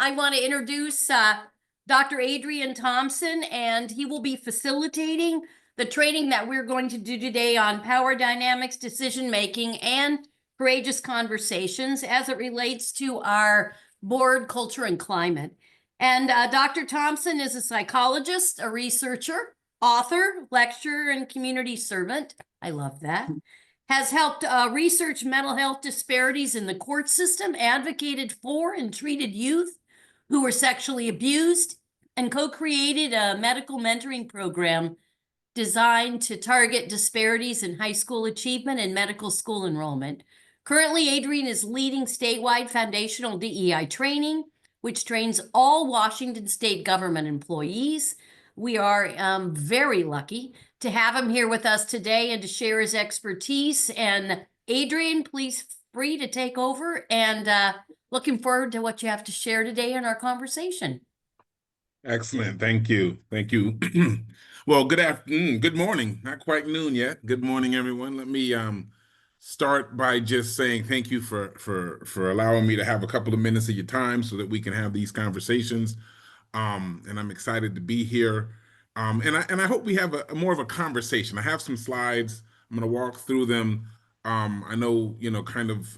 I want to introduce Dr. Adrian Thompson, and he will be facilitating the training that we're going to do today on power dynamics, decision making, and courageous conversations as it relates to our board culture and climate. And Dr. Thompson is a psychologist, a researcher, author, lecturer, and community servant. I love that. Has helped research mental health disparities in the court system, advocated for and treated youth who were sexually abused, and co-created a medical mentoring program designed to target disparities in high school achievement and medical school enrollment. Currently, Adrian is leading statewide foundational DEI training, which trains all Washington state government employees. We are very lucky to have him here with us today and to share his expertise. And Adrian, please free to take over, and looking forward to what you have to share today in our conversation. Excellent. Thank you. Thank you. Well, good afternoon. Good morning. Not quite noon yet. Good morning, everyone. Let me start by just saying thank you for allowing me to have a couple of minutes of your time so that we can have these conversations. And I'm excited to be here. And I hope we have a more of a conversation. I have some slides. I'm going to walk through them. I know, kind of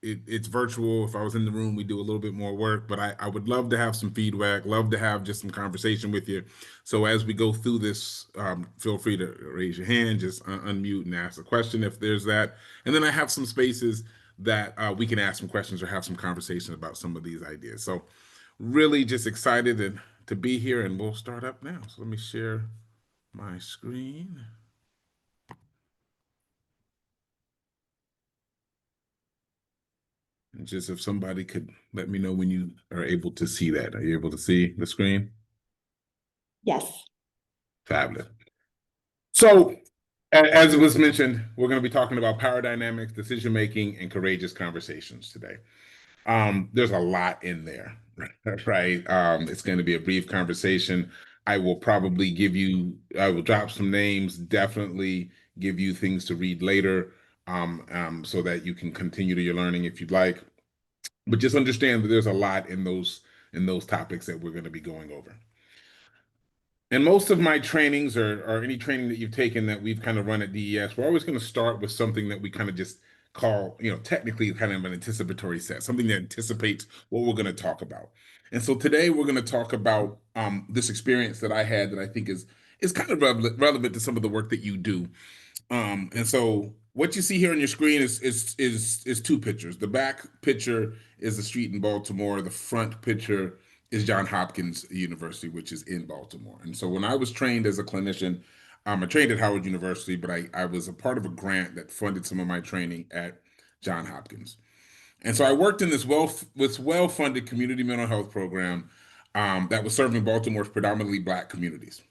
it's virtual. If I was in the room, we do a little bit more work, but I would love to have some feedback, love to have just some conversation with you. So as we go through this, feel free to raise your hand, just unmute and ask a question if there's that. And then I have some spaces that we can ask some questions or have some conversation about some of these ideas. So really just excited to be here, and we'll start up now. So let me share my screen. And just if somebody could let me know when you are able to see that. Are you able to see the screen? Yes. Fabulous. So as it was mentioned, we're going to be talking about power dynamics, decision making, and courageous conversations today. There's a lot in there, right? It's going to be a brief conversation. I will probably I will drop some names, definitely give you things to read later, so that you can continue to your learning if you'd like. But just understand that there's a lot in those topics that we're going to be going over. And most of my trainings or any training that you've taken that we've kind of run at DES, we're always going to start with something that we kind of just call, technically kind of an anticipatory set, something that anticipates what we're going to talk about. And so today we're going to talk about this experience that I had that I think is kind of relevant to some of the work that you do. And so what you see here on your screen is two pictures. The back picture is the street in Baltimore. The front picture is Johns Hopkins University, which is in Baltimore. And so when I was trained as a clinician, I trained at Howard University, but I was a part of a grant that funded some of my training at Johns Hopkins. And so I worked in this well-funded community mental health program that was serving Baltimore's predominantly Black communities.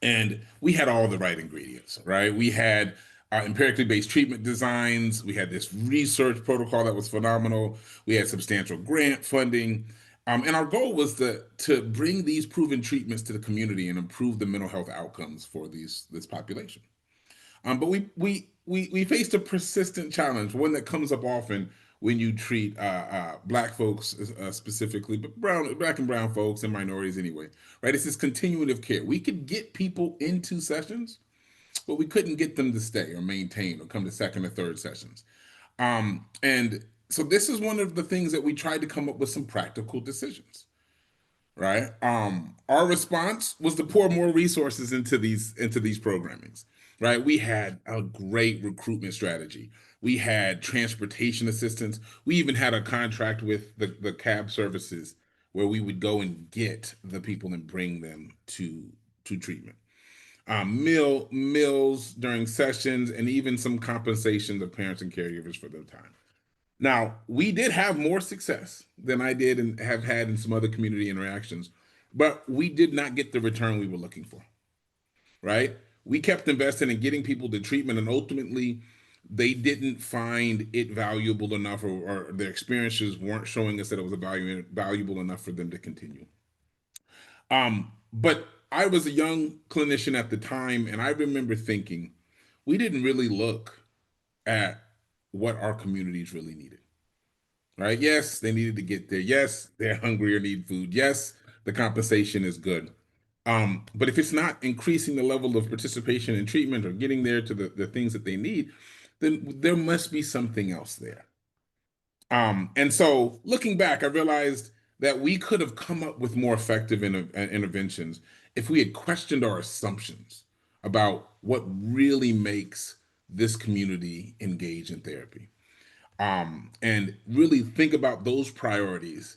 And we had all the right ingredients, right? We had empirically based treatment designs. We had this research protocol that was phenomenal. We had substantial grant funding. And our goal was to bring these proven treatments to the community and improve the mental health outcomes for this population. But we faced a persistent challenge, one that comes up often when you treat Black folks specifically, but Black and brown folks and minorities anyway, right? It's this continuum of care. We could get people into sessions, but we couldn't get them to stay or maintain or come to second or third sessions. And so this is one of the things that we tried to come up with some practical decisions, right? Our response was to pour more resources into these programmings, right? We had a great recruitment strategy. We had transportation assistance. We even had a contract with the cab services where we would go and get the people and bring them to treatment. Meals during sessions, and even some compensation to parents and caregivers for their time. Now, we did have more success than I did and have had in some other community interactions, but we did not get the return we were looking for, right? We kept investing in getting people to treatment, and ultimately they didn't find it valuable enough, or their experiences weren't showing us that it was valuable enough for them to continue. But I was a young clinician at the time, and I remember thinking, we didn't really look at what our communities really needed. right? Yes, they needed to get there. Yes, they're hungry or need food. Yes, the compensation is good. But if it's not increasing the level of participation in treatment or getting there to the things that they need, then there must be something else there. And so looking back, I realized that we could have come up with more effective interventions if we had questioned our assumptions about what really makes this community engage in therapy. And really think about those priorities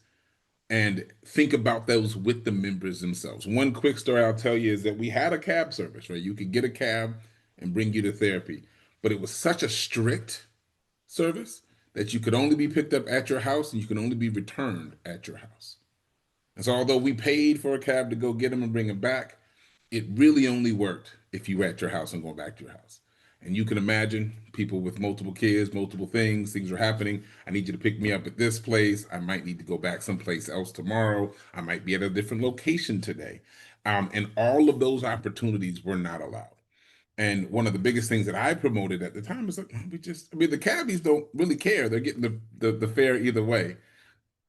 and think about those with the members themselves. One quick story I'll tell you is that we had a cab service, right? You could get a cab and bring you to therapy, but it was such a strict service that you could only be picked up at your house and you could only be returned at your house. And so, although we paid for a cab to go get them and bring them back, it really only worked if you were at your house and going back to your house. And you can imagine people with multiple kids, multiple things are happening. I need you to pick me up at this place. I might need to go back someplace else tomorrow. I might be at a different location today. And all of those opportunities were not allowed. And one of the biggest things that I promoted at the time is like, the cabbies don't really care. They're getting the fare either way.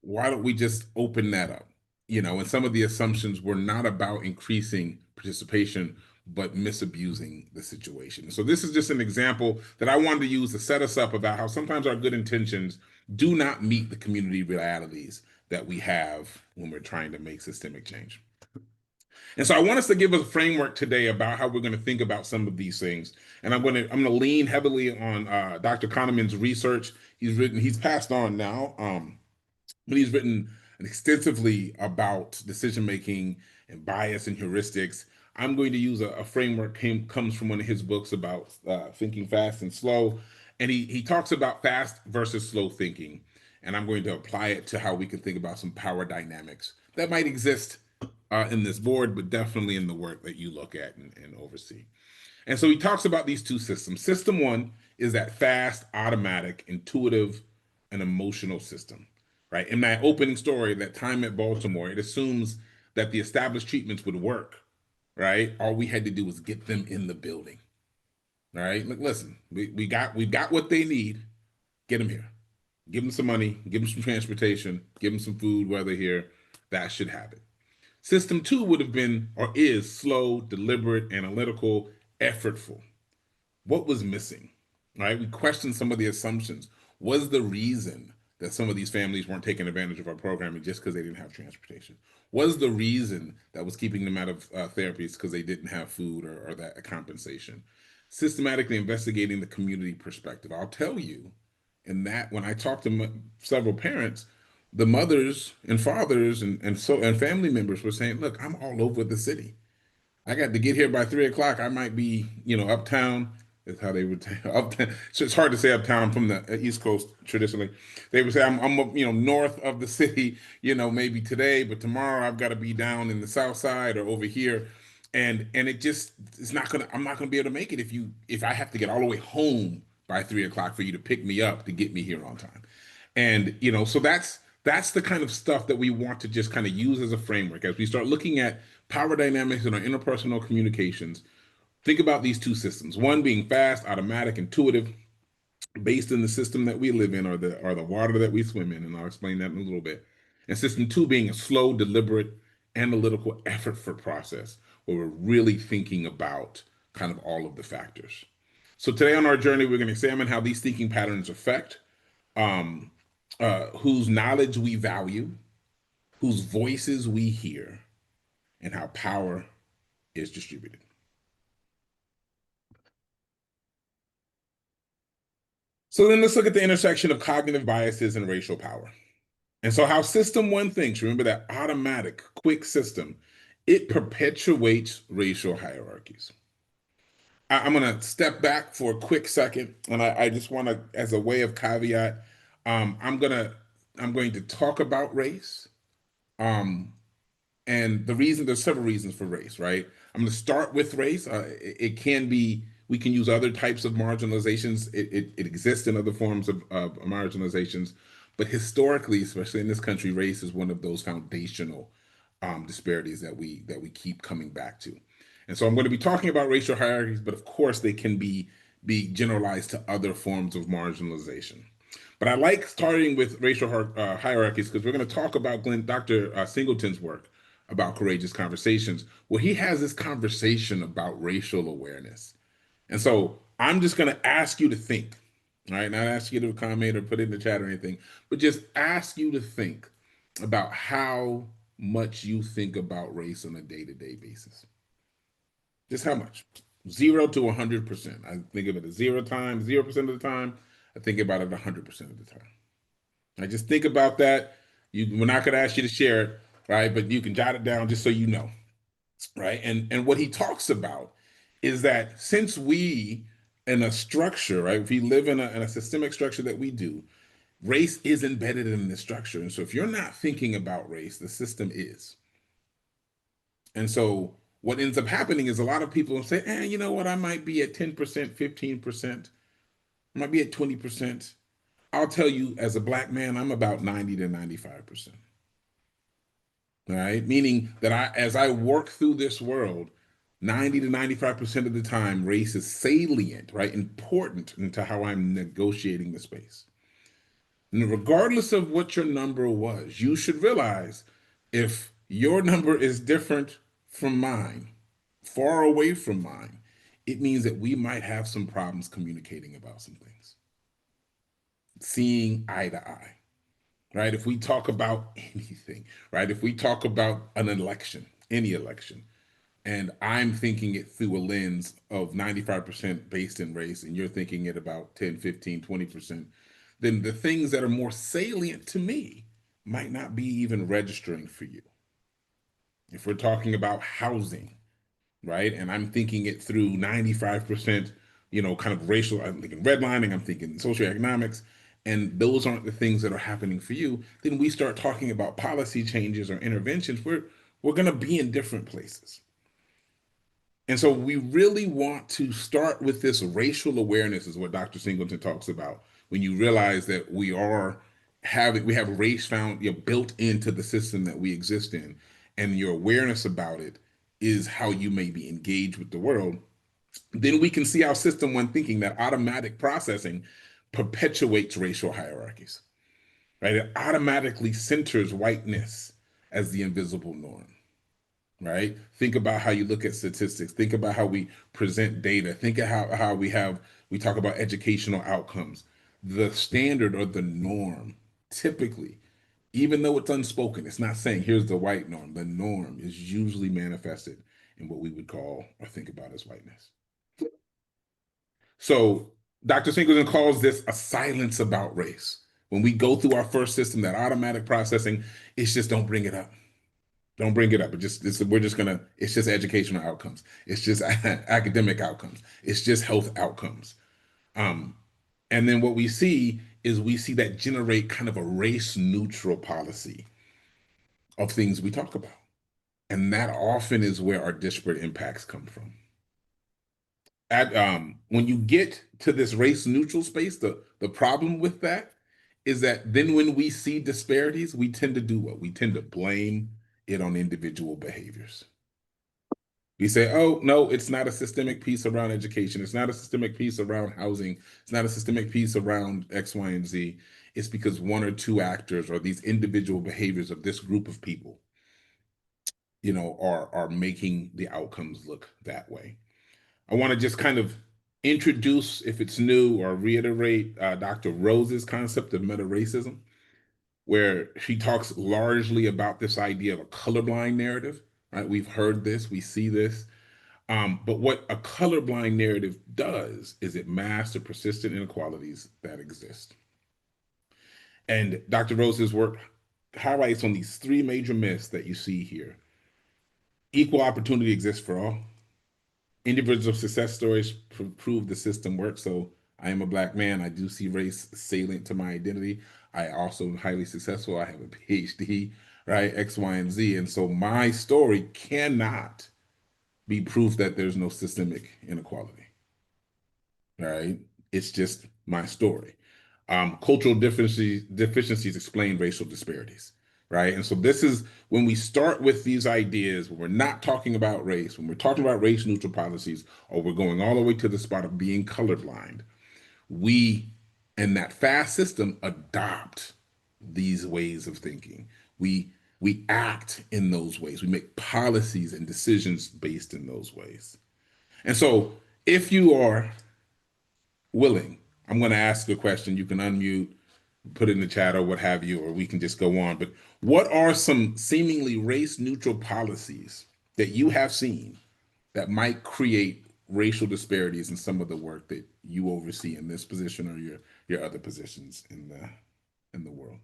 Why don't we just open that up? And some of the assumptions were not about increasing participation, but misabusing the situation. So this is just an example that I wanted to use to set us up about how sometimes our good intentions do not meet the community realities that we have when we're trying to make systemic change. And so I want us to give us a framework today about how we're going to think about some of these things. And I'm going to lean heavily on Dr. Kahneman's research. He's passed on now, but he's written extensively about decision making and bias and heuristics. I'm going to use a framework comes from one of his books about thinking fast and slow. And he talks about fast versus slow thinking. And I'm going to apply it to how we can think about some power dynamics that might exist in this board, but definitely in the work that you look at and oversee. And so he talks about these two systems. System one is that fast, automatic, intuitive, and emotional system, right? In my opening story, that time at Baltimore, it assumes that the established treatments would work, right? All we had to do was get them in the building, all right? Look, listen, we got what they need. Get them here. Give them some money, give them some transportation, give them some food while they're here. That should happen. System two would have been, or is, slow, deliberate, analytical, effortful. What was missing, right? We questioned some of the assumptions. Was the reason that some of these families weren't taking advantage of our programming just because they didn't have transportation? Was the reason that was keeping them out of therapies because they didn't have food or that compensation? Systematically investigating the community perspective. I'll tell you, in that when I talked to several parents, the mothers and fathers and family members were saying, look, I'm all over the city. I got to get here by 3 o'clock. I might be, uptown. Is how they would say uptown. So it's hard to say uptown from the East Coast traditionally. They would say I'm north of the city, maybe today, but tomorrow I've got to be down in the South Side or over here. And it just I'm not gonna be able to make it if I have to get all the way home by 3 o'clock for you to pick me up to get me here on time. And so that's the kind of stuff that we want to just kind of use as a framework as we start looking at power dynamics in our interpersonal communications. Think about these two systems, one being fast, automatic, intuitive, based in the system that we live in or the water that we swim in, and I'll explain that in a little bit. And system two being a slow, deliberate, analytical, effortful process where we're really thinking about kind of all of the factors. So today on our journey, we're going to examine how these thinking patterns affect whose knowledge we value, whose voices we hear, and how power is distributed. So then let's look at the intersection of cognitive biases and racial power. And so how system one thinks, remember that automatic, quick system, it perpetuates racial hierarchies. I'm going to step back for a quick second, and I just want to, as a way of caveat, I'm going to talk about race. And there's several reasons for race, right? I'm going to start with race. It can be, we can use other types of marginalizations. It exists in other forms of marginalizations, but historically, especially in this country, race is one of those foundational disparities that we keep coming back to. And so I'm going to be talking about racial hierarchies, but of course they can be generalized to other forms of marginalization. But I like starting with racial hierarchies because we're going to talk about Dr. Singleton's work about courageous conversations, where he has this conversation about racial awareness. And so I'm just going to ask you to think, all right? Not ask you to comment or put it in the chat or anything, but just ask you to think about how much you think about race on a day-to-day basis. Just how much? 0 to 100%. I think of it as 0% of the time. I think about it 100% of the time. I just think about that. We're not going to ask you to share it, right? But you can jot it down just so you know, right? And what he talks about is that since we in a structure, right? If we live in a systemic structure that we do, race is embedded in this structure. And so if you're not thinking about race, the system is. And so what ends up happening is a lot of people say, you know what, I might be at 10%, 15%, I might be at 20%. I'll tell you, as a Black man, I'm about 90 to 95%. All right. Meaning that as I work through this world, 90 to 95% of the time, race is salient, right? Important into how I'm negotiating the space. And regardless of what your number was, you should realize if your number is different from mine, far away from mine, it means that we might have some problems communicating about some things, seeing eye to eye, right? If we talk about anything, right? If we talk about an election, any election, and I'm thinking it through a lens of 95% based in race, and you're thinking it about 10, 15, 20%, then the things that are more salient to me might not be even registering for you. If we're talking about housing, right? And I'm thinking it through 95%, kind of racial, I'm thinking redlining, I'm thinking socioeconomics, and those aren't the things that are happening for you, then we start talking about policy changes or interventions, we're going to be in different places. And so we really want to start with this racial awareness is what Dr. Singleton talks about. When you realize that we have race found, built into the system that we exist in, and your awareness about it is how you may be engaged with the world, then we can see our system when thinking that automatic processing perpetuates racial hierarchies, right? It automatically centers whiteness as the invisible norm. Right? Think about how you look at statistics. Think about how we present data. Think of how we talk about educational outcomes. The standard or the norm, typically, even though it's unspoken, it's not saying here's the white norm. The norm is usually manifested in what we would call or think about as whiteness. So Dr. Singleton calls this a silence about race. When we go through our first system, that automatic processing, it's just don't bring it up. Don't bring it up. It's just educational outcomes. It's just academic outcomes. It's just health outcomes. And then what we see that generate kind of a race neutral policy of things we talk about. And that often is where our disparate impacts come from. When you get to this race neutral space, the problem with that is that then when we see disparities, we tend to do what? We tend to blame it on individual behaviors. We say, oh, no, it's not a systemic piece around education. It's not a systemic piece around housing. It's not a systemic piece around X, Y, and Z. It's because one or two actors or these individual behaviors of this group of people, are making the outcomes look that way. I want to just kind of introduce, if it's new, or reiterate Dr. Rose's concept of meta-racism, where she talks largely about this idea of a colorblind narrative, right? We've heard this, we see this. But what a colorblind narrative does is it masks the persistent inequalities that exist. And Dr. Rose's work highlights on these three major myths that you see here. Equal opportunity exists for all. Individual success stories prove the system works. So I am a Black man. I do see race salient to my identity. I also am highly successful. I have a PhD, right? X, Y, and Z. And so my story cannot be proof that there's no systemic inequality, right? It's just my story. Cultural deficiencies explain racial disparities, right? And so this is when we start with these ideas, when we're not talking about race, when we're talking about race neutral policies, or we're going all the way to the spot of being colorblind, we and that fast system adopt these ways of thinking. We act in those ways. We make policies and decisions based in those ways. And so if you are willing, I'm going to ask a question. You can unmute, put it in the chat or what have you, or we can just go on. But what are some seemingly race neutral policies that you have seen that might create racial disparities in some of the work that you oversee in this position or your other positions in the world?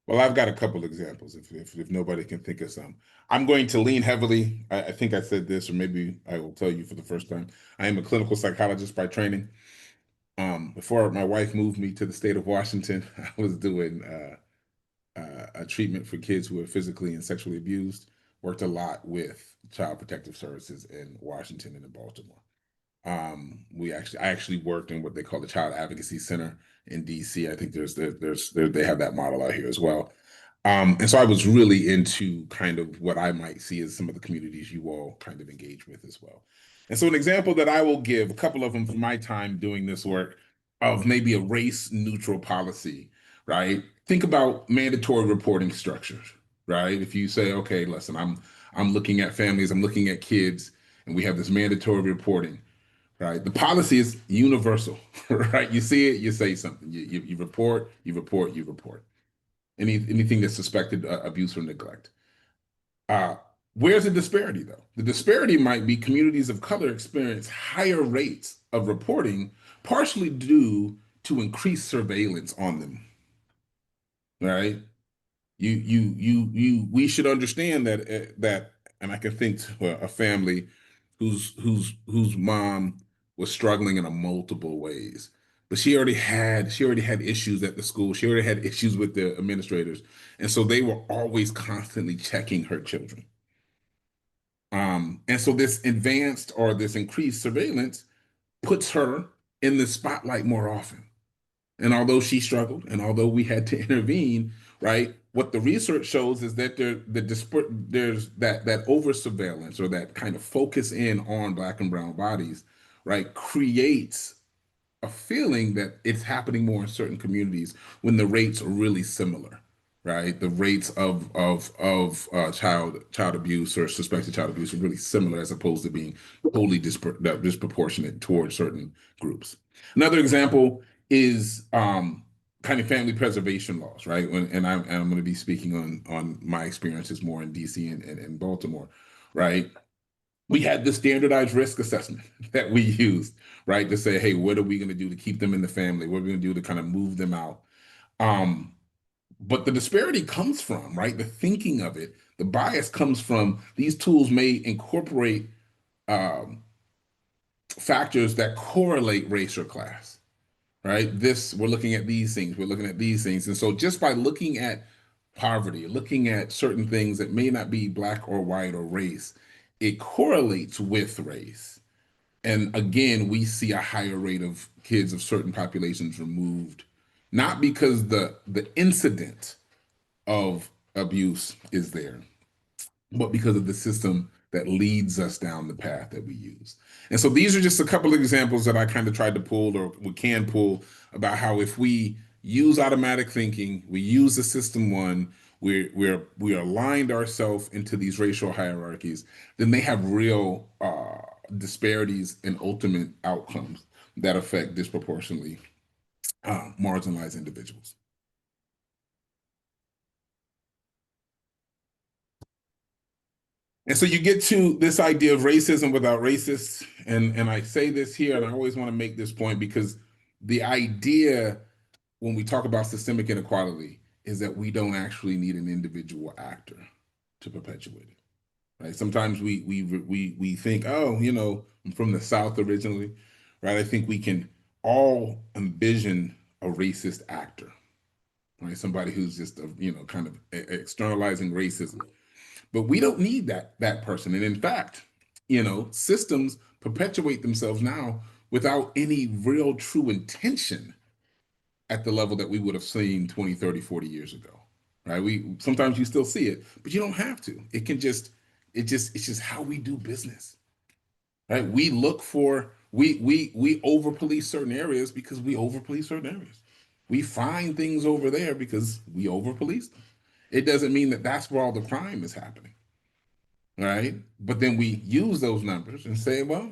Well, I've got a couple examples if nobody can think of some. I'm going to lean heavily. I think I said this, or maybe I will tell you for the first time. I am a clinical psychologist by training. Before my wife moved me to the state of Washington, I was doing a treatment for kids who were physically and sexually abused. Worked a lot with Child Protective Services in Washington and in Baltimore. I actually worked in what they call the Child Advocacy Center in DC. I think they have that model out here as well. And so I was really into kind of what I might see as some of the communities you all kind of engage with as well. And so an example that I will give, a couple of them from my time doing this work, of maybe a race neutral policy, right? Think about mandatory reporting structures, right? If you say, okay, listen, I'm looking at families, I'm looking at kids, and we have this mandatory reporting, right? The policy is universal, right? You see it, you say something. You report, you report, you report. Anything that's suspected abuse or neglect. Uh, where's the disparity, though? The disparity might be communities of color experience higher rates of reporting, partially due to increased surveillance on them, right? We should understand that, and I can think to a family whose mom was struggling in a multiple ways, but she already had issues at the school. She already had issues with the administrators, and so they were always constantly checking her children. And so this advanced or this increased surveillance puts her in the spotlight more often. And although she struggled, and although we had to intervene, right? What the research shows is that there's that over surveillance or that kind of focus in on Black and brown bodies, right, creates a feeling that it's happening more in certain communities when the rates are really similar, right? The rates of child abuse or suspected child abuse are really similar as opposed to being totally disproportionate towards certain groups. Another example is kind of family preservation laws, right? I'm going to be speaking on my experiences more in DC and Baltimore, right? We had the standardized risk assessment that we used, right? To say, hey, what are we going to do to keep them in the family? What are we going to do to kind of move them out? But the disparity comes from, right? The thinking of it, the bias comes from these tools may incorporate factors that correlate race or class, right? We're looking at these things, we're looking at these things. And so just by looking at poverty, looking at certain things that may not be Black or white or race, it correlates with race. And again, we see a higher rate of kids of certain populations removed, not because the incident of abuse is there, but because of the system that leads us down the path that we use. And so these are just a couple of examples that I kind of tried to pull or we can pull about how if we use automatic thinking, we use the system one, we aligned ourselves into these racial hierarchies, then they have real disparities in ultimate outcomes that affect disproportionately marginalized individuals. And so you get to this idea of racism without racists. And I say this here, and I always want to make this point because the idea when we talk about systemic inequality is that we don't actually need an individual actor to perpetuate it. Right? Sometimes we think, oh, I'm from the South originally, right? I think we can all envision a racist actor, right? Somebody who's just, kind of externalizing racism. But we don't need that person. And in fact, systems perpetuate themselves now without any real true intention at the level that we would have seen 20, 30, 40 years ago. Right? Sometimes you still see it, but you don't have to. It's just how we do business. Right? We over police certain areas because we over police certain areas. We find things over there because we over police them. It doesn't mean that that's where all the crime is happening. Right? But then we use those numbers and say, well,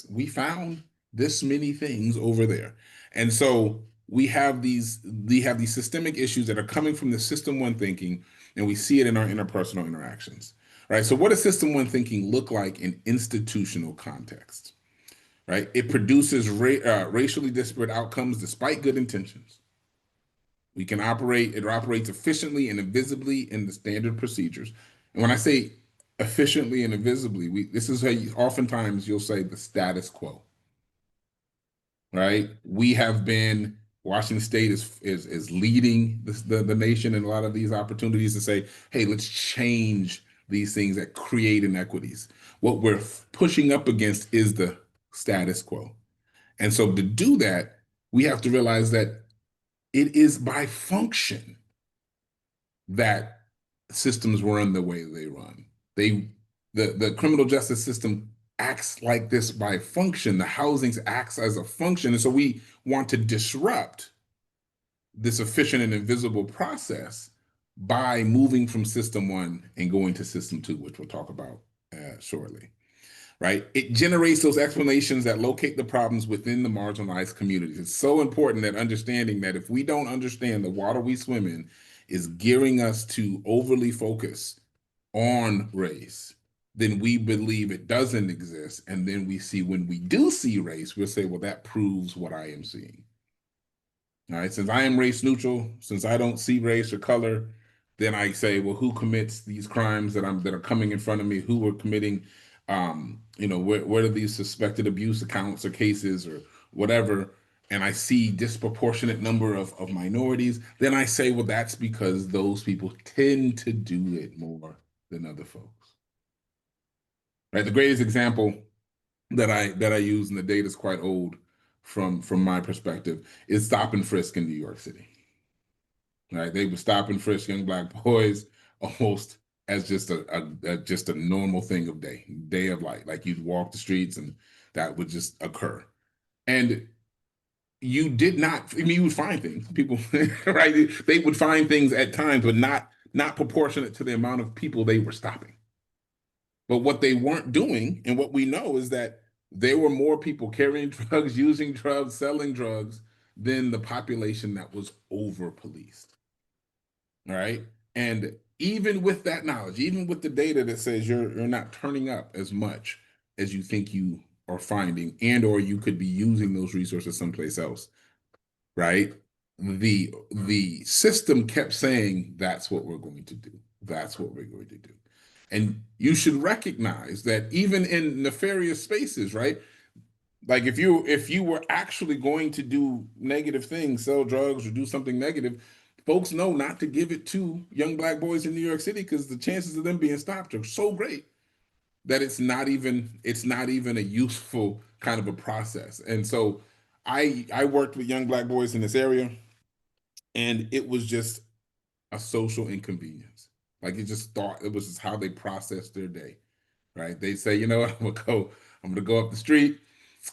we found this many things over there. And so we have these systemic issues that are coming from the system one thinking, and we see it in our interpersonal interactions. Right? So what does system one thinking look like in institutional context? Right? It produces racially disparate outcomes despite good intentions. It operates efficiently and invisibly in the standard procedures. And when I say efficiently and invisibly, this is how oftentimes you'll say the status quo. Right? Washington State is leading the nation in a lot of these opportunities to say, hey, let's change these things that create inequities. What we're pushing up against is the status quo. And so to do that, we have to realize that it is by function that systems run the way they run. The criminal justice system acts like this by function. The housing acts as a function. And so we want to disrupt this efficient and invisible process by moving from system one and going to system two, which we'll talk about shortly. Right? It generates those explanations that locate the problems within the marginalized communities. It's so important that understanding that if we don't understand the water we swim in is gearing us to overly focus on race, then we believe it doesn't exist. And then when we do see race, we'll say, well, that proves what I am seeing. All right, since I am race neutral, since I don't see race or color, then I say, well, who commits these crimes that are coming in front of me? Who are committing where are these suspected abuse accounts or cases or whatever, and I see disproportionate number of minorities, then I say, well, that's because those people tend to do it more than other folks. Right? The greatest example that I use, and the data is quite old from my perspective, is stop and frisk in New York City. Right? They would stop and frisk young Black boys almost as just a normal thing of day of life. Like you'd walk the streets and that would just occur. And you would find things, people, right? They would find things at times, but not proportionate to the amount of people they were stopping. But what they weren't doing, and what we know, is that there were more people carrying drugs, using drugs, selling drugs than the population that was over-policed. All right? And even with that knowledge, even with the data that says you're not turning up as much as you think you are finding, and or you could be using those resources someplace else, right? The system kept saying, that's what we're going to do. That's what we're going to do. And you should recognize that even in nefarious spaces, right? Like if you were actually going to do negative things, sell drugs or do something negative, folks know not to give it to young Black boys in New York City because the chances of them being stopped are so great that it's not even a useful kind of a process. And so I worked with young Black boys in this area, and it was just a social inconvenience. Like it was just how they processed their day, right? They say, I'm gonna go up the street,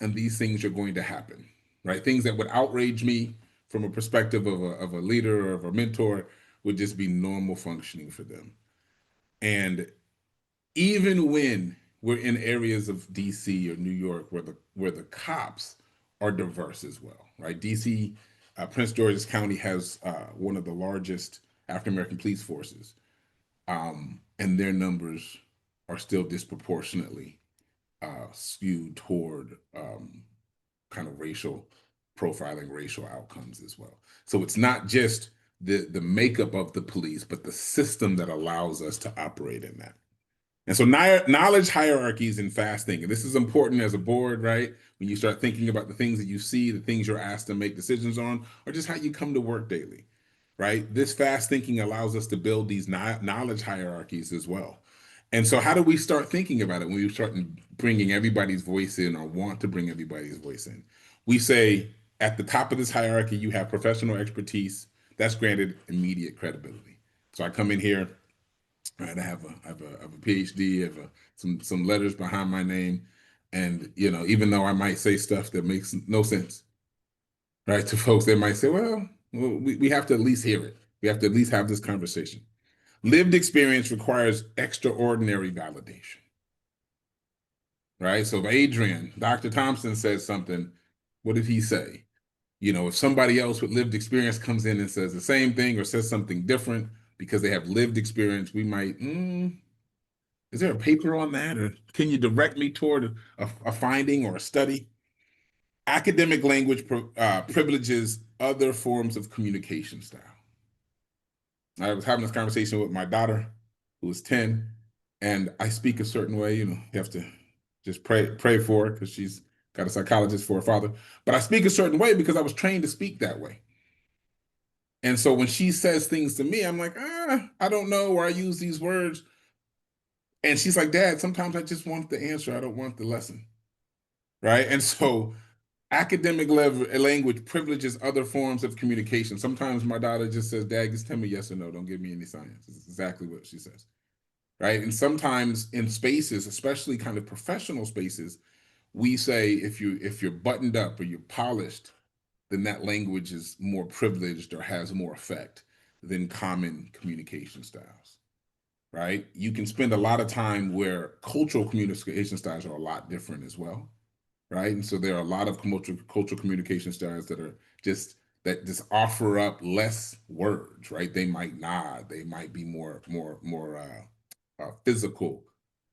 and these things are going to happen, right? Things that would outrage me from a perspective of a leader or of a mentor would just be normal functioning for them. And even when we're in areas of DC or New York where the cops are diverse as well, right? DC, Prince George's County has one of the largest African-American police forces, and their numbers are still disproportionately skewed toward kind of racial profiling, racial outcomes as well. So it's not just the makeup of the police, but the system that allows us to operate in that. And so knowledge hierarchies and fast thinking. This is important as a board, right? When you start thinking about the things that you see, the things you're asked to make decisions on, or just how you come to work daily, right? This fast thinking allows us to build these knowledge hierarchies as well. And so how do we start thinking about it when we start bringing everybody's voice in or want to bring everybody's voice in? We say at the top of this hierarchy, you have professional expertise. That's granted immediate credibility. So I come in here, right? I have a PhD, I have some letters behind my name, and even though I might say stuff that makes no sense, right, to folks, they might say, well, we have to at least hear it. We have to at least have this conversation. Lived experience requires extraordinary validation, right? So if Dr. Thompson says something, what did he say? If somebody else with lived experience comes in and says the same thing or says something different because they have lived experience, we might, is there a paper on that? Or can you direct me toward a finding or a study? Academic language privileges other forms of communication style. I was having this conversation with my daughter, who is 10, and I speak a certain way. You have to just pray for her because she's got a psychologist for her father. But I speak a certain way because I was trained to speak that way. And so when she says things to me, I'm like, I don't know, or I use these words. And she's like, Dad, sometimes I just want the answer. I don't want the lesson. Right. And so academic language privileges other forms of communication. Sometimes my daughter just says, Dad, just tell me yes or no. Don't give me any science. It's exactly what she says. Right. And sometimes in spaces, especially kind of professional spaces, we say if you're buttoned up or you're polished, then that language is more privileged or has more effect than common communication styles. Right. You can spend a lot of time where cultural communication styles are a lot different as well. Right. And so there are a lot of cultural communication styles that just offer up less words, right? They might nod, they might be more physical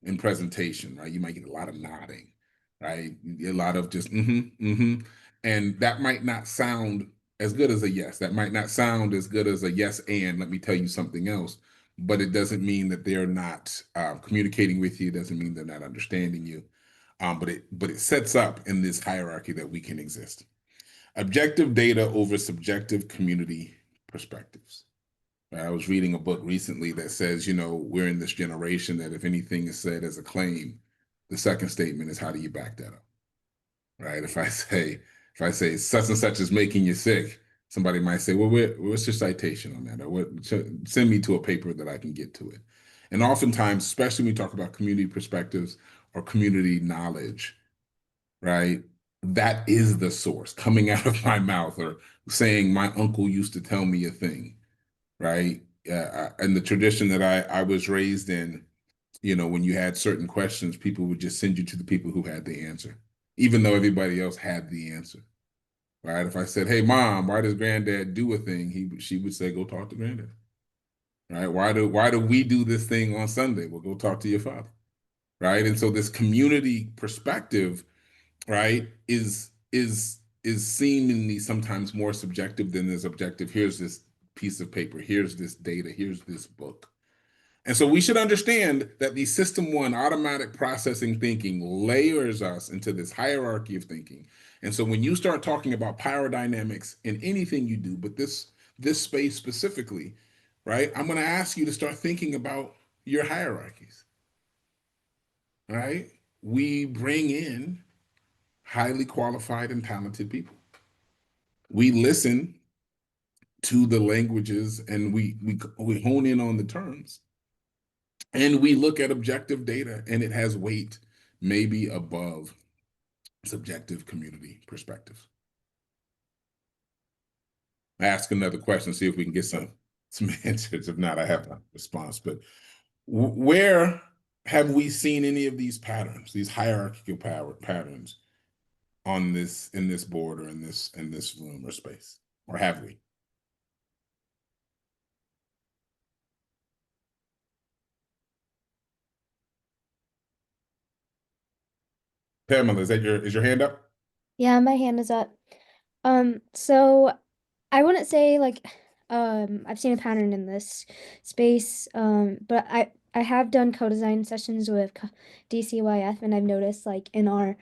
in presentation, right? You might get a lot of nodding, right? A lot of just and that might not sound as good as a yes. That might not sound as good as a yes and let me tell you something else. But it doesn't mean that they're not communicating with you. It doesn't mean they're not understanding you. But it sets up in this hierarchy that we can exist. Objective data over subjective community perspectives. I was reading a book recently that says, we're in this generation that if anything is said as a claim, the second statement is how do you back that up? Right? If I say such and such is making you sick, somebody might say, well, what's your citation on that? Or send me to a paper that I can get to it. And oftentimes, especially when we talk about community perspectives or community knowledge, right? That is the source coming out of my mouth or saying my uncle used to tell me a thing, right? And the tradition that I was raised in, when you had certain questions, people would just send you to the people who had the answer, even though everybody else had the answer, right? If I said, hey, Mom, why does Granddad do a thing? She would say, go talk to Granddad, right? Why do we do this thing on Sunday? Well, go talk to your father, right? And so this community perspective, right, is seemingly sometimes more subjective than is objective. Here's this piece of paper, here's this data, here's this book. And so we should understand that the system one automatic processing thinking layers us into this hierarchy of thinking. And so when you start talking about power dynamics in anything you do, but this space specifically, right, I'm going to ask you to start thinking about your hierarchies. Right? We bring in highly qualified and talented people. We listen to the languages and we hone in on the terms. And we look at objective data and it has weight maybe above subjective community perspectives. I ask another question, see if we can get some answers. If not, I have a response. But where have we seen any of these patterns, these hierarchical patterns in this board or in this room or space? Or have we? Pamela, is your hand up? Yeah, my hand is up. So I wouldn't say like I've seen a pattern in this space, but I have done co-design sessions with DCYF, and I've noticed like in our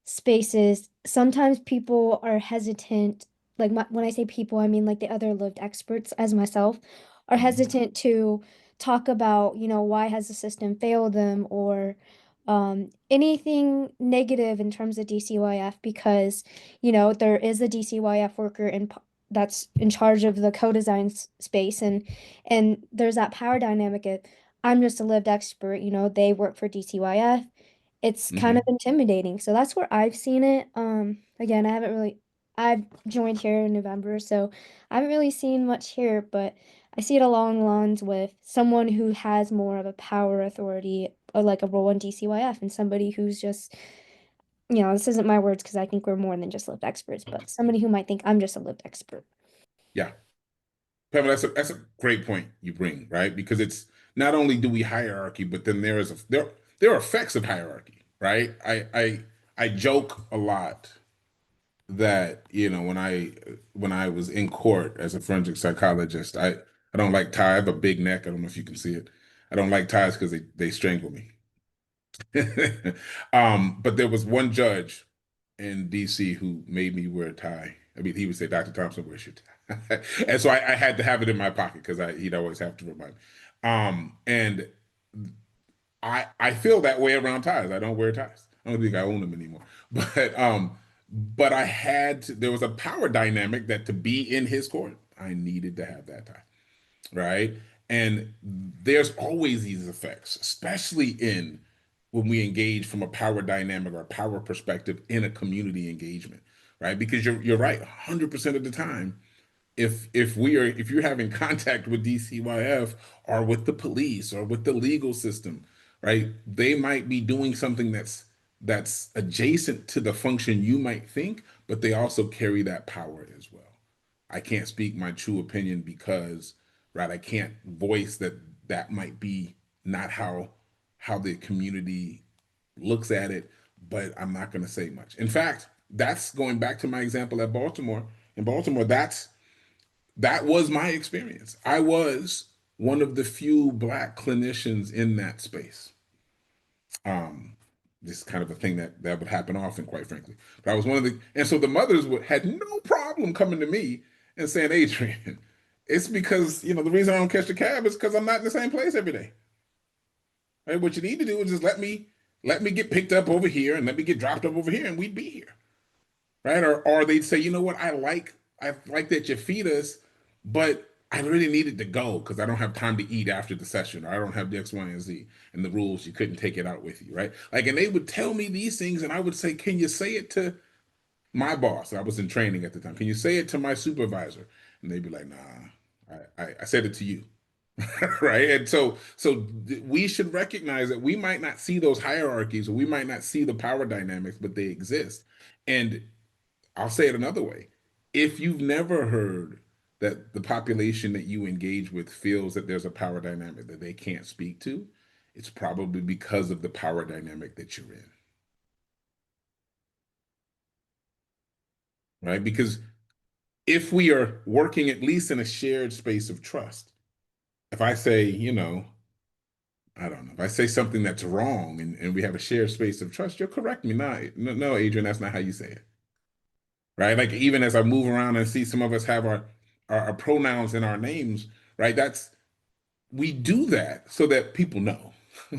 spaces, sometimes people are hesitant. Like when I say people, I mean like the other lived experts as myself are hesitant to talk about, why has the system failed them, or anything negative in terms of DCYF, because, there is a DCYF worker that's in charge of the co-design space, and there's that power dynamic of, I'm just a lived expert, they work for DCYF. It's kind of intimidating. So that's where I've seen it. Again, I've joined here in November, so I haven't really seen much here, but I see it along the lines with someone who has more of a power authority, or like a role in DCYF, and somebody who's just, this isn't my words because I think we're more than just lived experts, but somebody who might think I'm just a lived expert. Yeah. Pamela, that's a great point you bring, right? Because it's not only do we hierarchy, but then there are effects of hierarchy, right? I joke a lot that, when I was in court as a forensic psychologist, I don't like ties. I have a big neck. I don't know if you can see it. I don't like ties because they strangle me. But there was one judge in DC who made me wear a tie. I mean, he would say, Dr. Thompson, where's your tie? And so I had to have it in my pocket because he'd always have to remind me. And I feel that way around ties. I don't wear ties. I don't think I own them anymore. But there was a power dynamic that to be in his court, I needed to have that tie. Right. And there's always these effects, especially when we engage from a power dynamic or a power perspective in a community engagement, right? Because you're right, 100% of the time, if you're having contact with DCYF or with the police or with the legal system, right? They might be doing something that's adjacent to the function you might think, but they also carry that power as well. I can't speak my true opinion because, right, I can't voice that might be not how the community looks at it, but I'm not going to say much. In fact, that's going back to my example at Baltimore. In Baltimore, that was my experience. I was one of the few Black clinicians in that space. This is kind of a thing that would happen often, quite frankly. But I was and so the mothers had no problem coming to me and saying, Adrian, it's because, the reason I don't catch the cab is because I'm not in the same place every day. Right? What you need to do is just let me get picked up over here and let me get dropped up over here and we'd be here. Right? Or they'd say, you know what, I like that you feed us, but I really needed to go because I don't have time to eat after the session, or I don't have the X, Y, and Z, and the rules, you couldn't take it out with you, right? Like, and they would tell me these things, and I would say, can you say it to my boss? I was in training at the time. Can you say it to my supervisor? And they'd be like, nah, I said it to you. Right. And so we should recognize that we might not see those hierarchies, or we might not see the power dynamics, but they exist. And I'll say it another way. If you've never heard that the population that you engage with feels that there's a power dynamic that they can't speak to, it's probably because of the power dynamic that you're in. Right? Because if we are working at least in a shared space of trust, if I say, I don't know, if I say something that's wrong and we have a shared space of trust, you'll correct me. No, Adrian, that's not how you say it. Right? Like, even as I move around and see some of us have our pronouns in our names, right? We do that so that people know,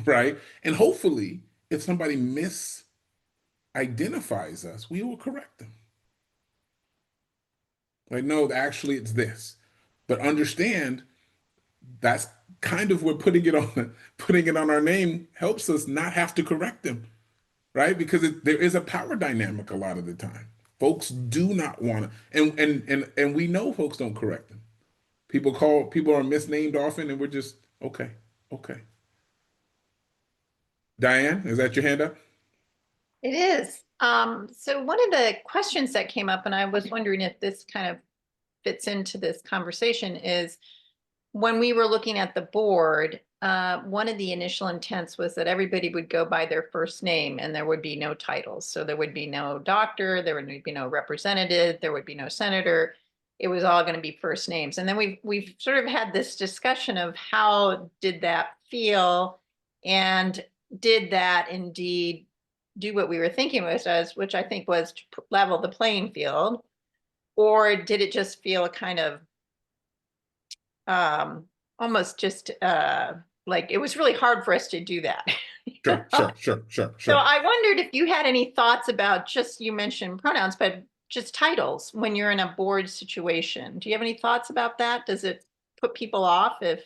right? And hopefully, if somebody misidentifies us, we will correct them. Like, no, actually it's this. But understand that's kind of where putting it on our name helps us not have to correct them, right? Because there is a power dynamic a lot of the time. Folks do not want to, and we know folks don't correct them. People are misnamed often, and we're just okay. Diane, is that your hand up? It is. So one of the questions that came up, and I was wondering if this kind of fits into this conversation, is when we were looking at the board, one of the initial intents was that everybody would go by their first name and there would be no titles. So there would be no doctor, there would be no representative, there would be no senator. It was all going to be first names. And then we've sort of had this discussion of how did that feel, and did that indeed do what we were thinking was, which I think was to level the playing field, or did it just feel kind of almost just like it was really hard for us to do that. Sure. So I wondered if you had any thoughts about just, you mentioned pronouns, but just titles when you're in a board situation. Do you have any thoughts about that? Does it put people off if,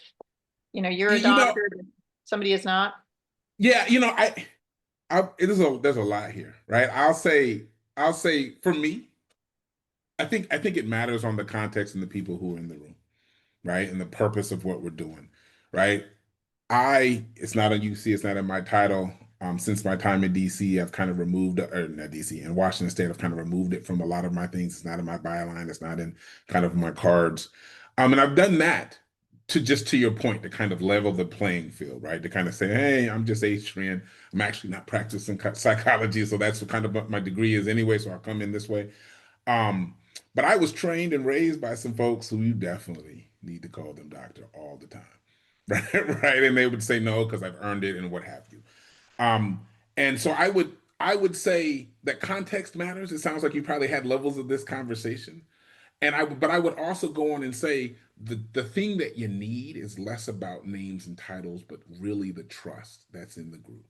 you're a doctor, but somebody is not? Yeah, there's a lot here, right? I'll say for me, I think it matters on the context and the people who are in the room, right? And the purpose of what we're doing, right? It's not on UC, it's not in my title. Since my time in DC, I've kind of removed, or not DC, in Washington State, I've kind of removed it from a lot of my things. It's not in my byline, it's not in kind of my cards. And I've done that to your point, to kind of level the playing field, right? To kind of say, hey, I'm just Adrian. I'm actually not practicing psychology, so that's what kind of what my degree is anyway, so I'll come in this way. But I was trained and raised by some folks who you definitely need to call them doctor all the time. Right. And they would say no, because I've earned it and what have you. And so I would say that context matters. It sounds like you probably had levels of this conversation. But I would also go on and say the thing that you need is less about names and titles, but really the trust that's in the group,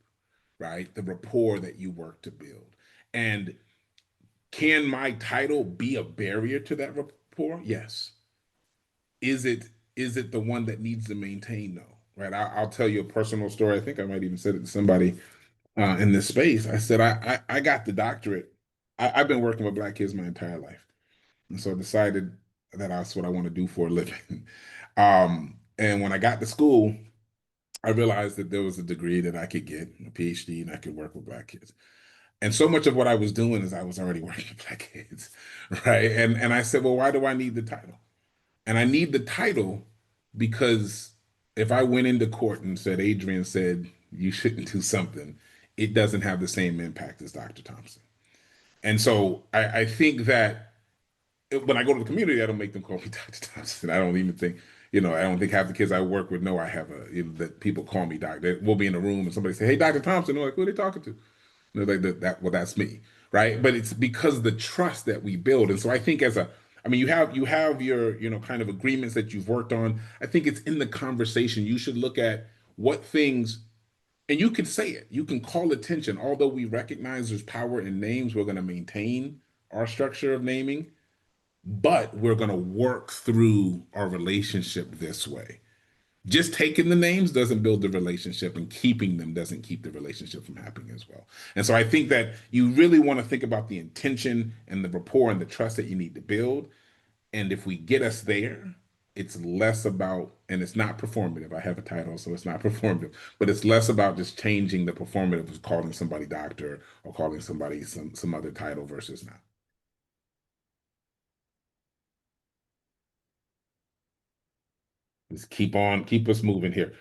right? The rapport that you work to build. And can my title be a barrier to that rapport? Yes. Is it the one that needs to maintain? No, right? I'll tell you a personal story. I think I might even said it to somebody in this space. I said, I got the doctorate. I've been working with Black kids my entire life. And so I decided that that's what I want to do for a living. And when I got to school, I realized that there was a degree that I could get, a PhD, and I could work with Black kids. And so much of what I was doing is I was already working with Black kids, right? And I said, well, why do I need the title? And I need the title because if I went into court and said, Adrian said you shouldn't do something, it doesn't have the same impact as Dr. Thompson. And so I think that when I go to the community, I don't make them call me Dr. Thompson. I don't even think, I don't think half the kids I work with know I have that people call me doctor. We'll be in a room and somebody say, hey, Dr. Thompson. They're like, who are they talking to? And they're like, well, that's me, right? But it's because of the trust that we build. And so I think you have your, kind of agreements that you've worked on. I think it's in the conversation. You should look at what things, and you can say it, you can call attention. Although we recognize there's power in names, we're going to maintain our structure of naming, but we're going to work through our relationship this way. Just taking the names doesn't build the relationship, and keeping them doesn't keep the relationship from happening as well. And so I think that you really want to think about the intention and the rapport and the trust that you need to build. And if we get us there, it's less about, and it's not performative. I have a title, so it's not performative, but it's less about just changing the performative of calling somebody doctor or calling somebody some other title versus not. Just keep us moving here.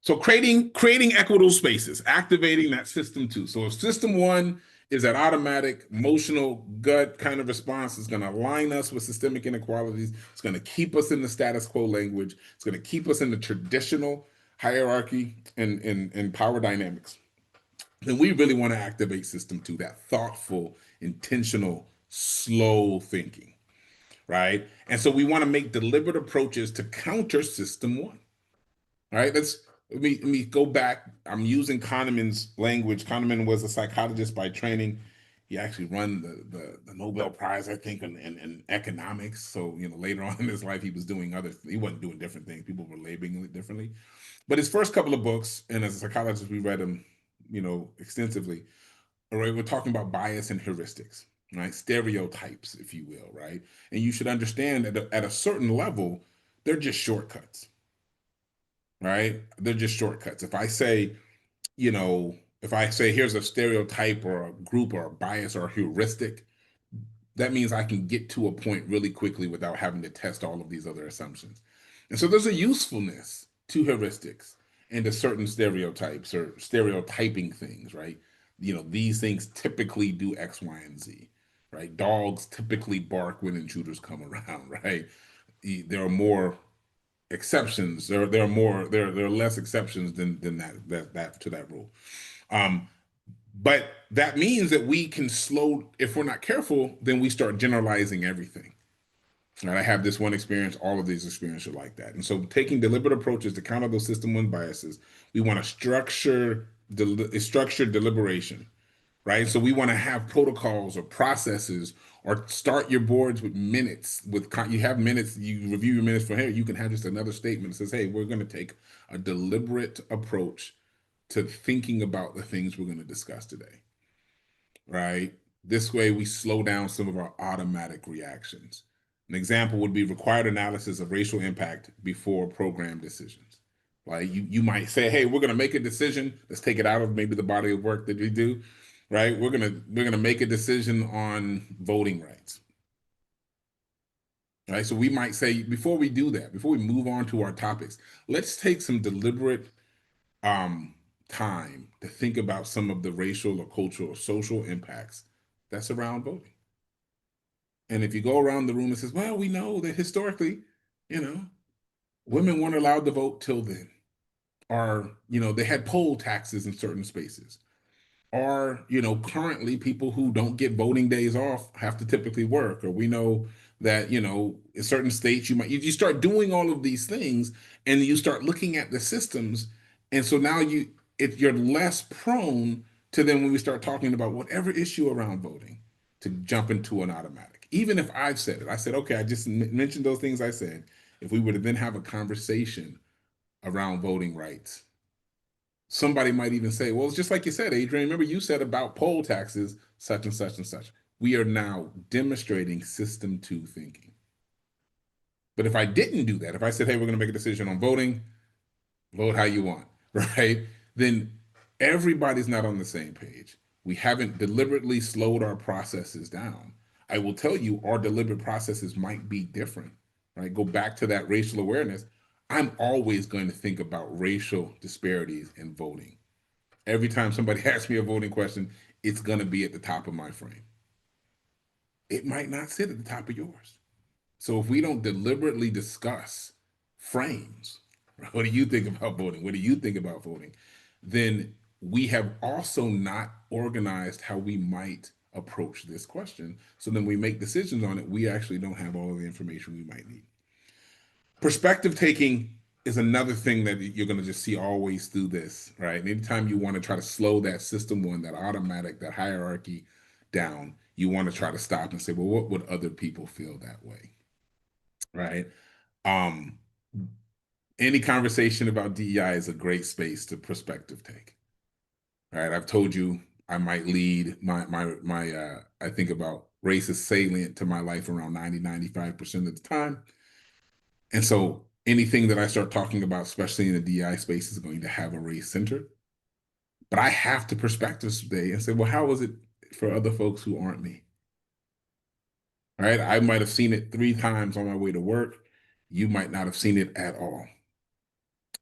So creating equitable spaces, activating that system 2. So if system 1 is that automatic, emotional, gut kind of response, it's going to align us with systemic inequalities. It's going to keep us in the status quo language. It's going to keep us in the traditional hierarchy and power dynamics. Then we really want to activate system 2, that thoughtful, intentional, slow thinking. Right? And so we want to make deliberate approaches to counter system 1. All right, let me go back. I'm using Kahneman's language. Kahneman was a psychologist by training. He actually won the Nobel Prize, I think, in economics. So, later on in his life, he was doing he wasn't doing different things. People were labeling it differently. But his first couple of books, and as a psychologist, we read them, extensively. All right, we're talking about bias and heuristics. Right? Stereotypes, if you will, right? And you should understand that at a certain level, they're just shortcuts, right? They're just shortcuts. If I say, here's a stereotype or a group or a bias or a heuristic, that means I can get to a point really quickly without having to test all of these other assumptions. And so there's a usefulness to heuristics and to certain stereotypes or stereotyping things, right? These things typically do X, Y, and Z. Right? Dogs typically bark when intruders come around, right? There are more exceptions. There are less exceptions than that to that rule. But that means that we can if we're not careful, then we start generalizing everything. And I have this one experience, all of these experiences are like that. And so taking deliberate approaches to counter those system one biases, we want to structure deliberation, right? So we want to have protocols or processes, or start your boards with minutes. You have minutes, you review your minutes for, hey, you can have just another statement that says, hey, we're going to take a deliberate approach to thinking about the things we're going to discuss today, right? This way we slow down some of our automatic reactions. An example would be required analysis of racial impact before program decisions. Like you might say, hey, we're going to make a decision. Let's take it out of maybe the body of work that we do, right? We're gonna make a decision on voting rights. Right. So we might say, before we do that, before we move on to our topics, let's take some deliberate time to think about some of the racial or cultural or social impacts that's around voting. And if you go around the room and says, well, we know that historically, women weren't allowed to vote till then, or, they had poll taxes in certain spaces, or, currently people who don't get voting days off have to typically work, or we know that, in certain states you start doing all of these things, and you start looking at the systems. And so now you're less prone to then, when we start talking about whatever issue around voting, to jump into an automatic. Even if I've said it, I said, okay, I just mentioned those things I said. If we were to then have a conversation around voting rights, somebody might even say, well, it's just like you said, Adrian, remember you said about poll taxes, such and such and such. We are now demonstrating system 2 thinking. But if I didn't do that, if I said, hey, we're going to make a decision on voting, vote how you want, right? Then everybody's not on the same page. We haven't deliberately slowed our processes down. I will tell you, our deliberate processes might be different, right? Go back to that racial awareness. I'm always going to think about racial disparities in voting. Every time somebody asks me a voting question, it's going to be at the top of my frame. It might not sit at the top of yours. So if we don't deliberately discuss frames, what do you think about voting? What do you think about voting? Then we have also not organized how we might approach this question. So then we make decisions on it. We actually don't have all of the information we might need. Perspective taking is another thing that you're going to just see always through this, right? And anytime you want to try to slow that system 1, that automatic, that hierarchy down, you want to try to stop and say, well, what would other people feel that way, right? Any conversation about DEI is a great space to perspective take. All right, I've told you I might lead I think about race is salient to my life around 95% of the time. And so anything that I start talking about, especially in the DEI space, is going to have a race center. But I have to perspective today and say, well, how is it for other folks who aren't me? All right, I might have seen it 3 times on my way to work. You might not have seen it at all.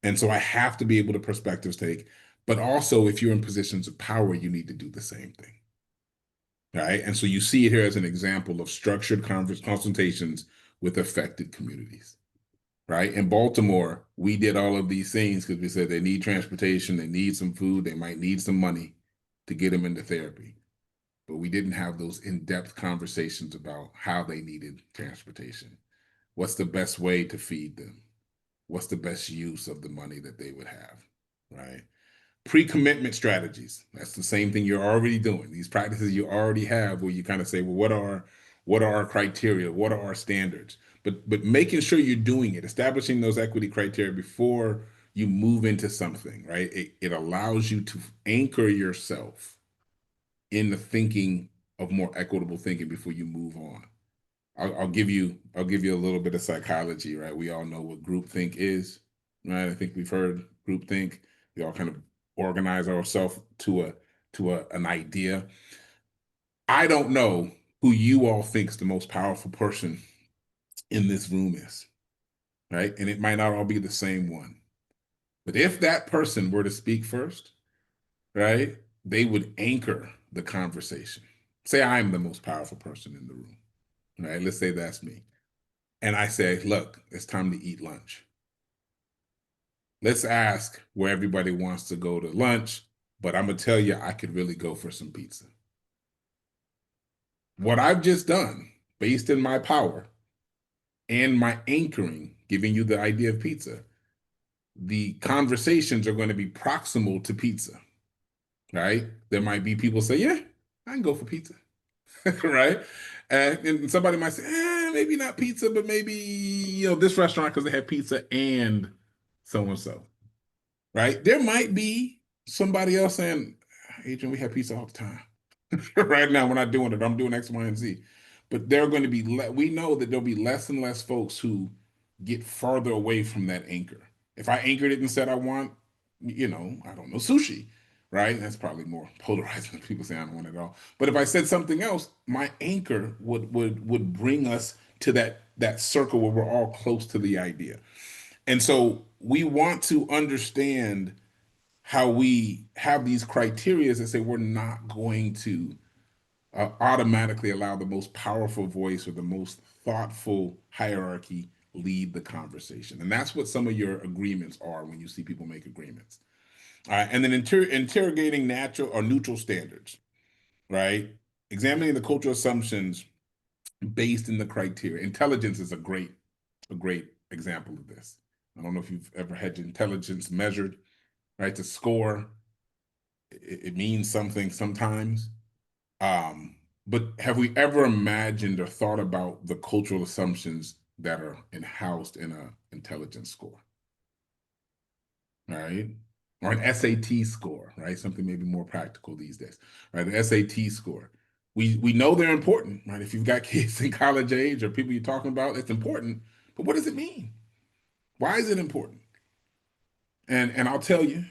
And so I have to be able to perspective take. But also, if you're in positions of power, you need to do the same thing. Right. And so you see it here as an example of structured consultations with affected communities. Right. In Baltimore, we did all of these things because we said they need transportation, they need some food, they might need some money to get them into therapy. But we didn't have those in-depth conversations about how they needed transportation. What's the best way to feed them? What's the best use of the money that they would have, right? Pre-commitment strategies. That's the same thing you're already doing. These practices you already have, where you kind of say, well, what are our criteria? What are our standards? But making sure you're doing it, establishing those equity criteria before you move into something, right? It allows you to anchor yourself in the thinking of more equitable thinking before you move on. I'll give you a little bit of psychology, right? We all know what groupthink is, right? I think we've heard groupthink. We all kind of organize ourselves to an idea. I don't know who you all think's the most powerful person in this room is, right? And it might not all be the same one. But if that person were to speak first, right, they would anchor the conversation. Say I'm the most powerful person in the room. Right, let's say that's me. And I say, look, it's time to eat lunch. Let's ask where everybody wants to go to lunch, but I'm going to tell you, I could really go for some pizza. What I've just done, based in my power, and my anchoring, giving you the idea of pizza, the conversations are going to be proximal to pizza, right? There might be people say, yeah, I can go for pizza, right? And somebody might say, maybe not pizza, but maybe, this restaurant because they have pizza and so-and-so, right? There might be somebody else saying, Adrian, we have pizza all the time. Right now, we're not doing it. I'm doing X, Y, and Z. But there are going to be, we know that there'll be less and less folks who get farther away from that anchor. If I anchored it and said I want, I don't know, sushi, right? That's probably more polarizing than people say I don't want it at all. But if I said something else, my anchor would bring us to that circle where we're all close to the idea. And so we want to understand how we have these criteria that say we're not going to automatically allow the most powerful voice or the most thoughtful hierarchy lead the conversation. And that's what some of your agreements are when you see people make agreements. And then interrogating natural or neutral standards, right? Examining the cultural assumptions based in the criteria. Intelligence is a great example of this. I don't know if you've ever had your intelligence measured, right? To score, it means something sometimes. But have we ever imagined or thought about the cultural assumptions that are housed in an intelligence score? Right? Or an SAT score, right? Something maybe more practical these days, right? An SAT score. We know they're important, right? If you've got kids in college age or people you're talking about, it's important. But what does it mean? Why is it important? And I'll tell you,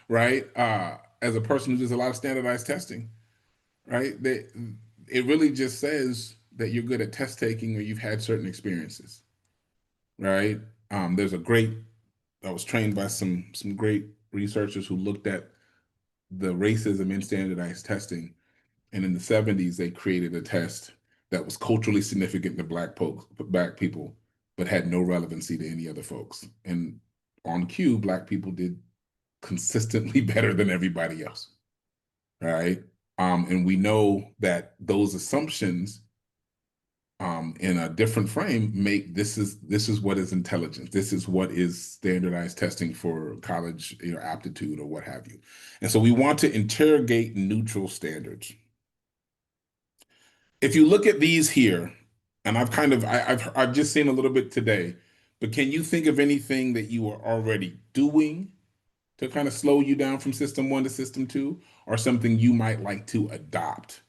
right? As a person who does a lot of standardized testing, right? It really just says that you're good at test taking or you've had certain experiences, right? I was trained by some great researchers who looked at the racism in standardized testing. And in the 70s, they created a test that was culturally significant to Black people, but had no relevancy to any other folks. And on cue, Black people did consistently better than everybody else, right? And we know that those assumptions in a different frame make this is what is intelligence. This is what is standardized testing for college aptitude or what have you. And so we want to interrogate neutral standards. If you look at these here, and I've just seen a little bit today, but can you think of anything that you are already doing to kind of slow you down from system 1 to system 2, or something you might like to adopt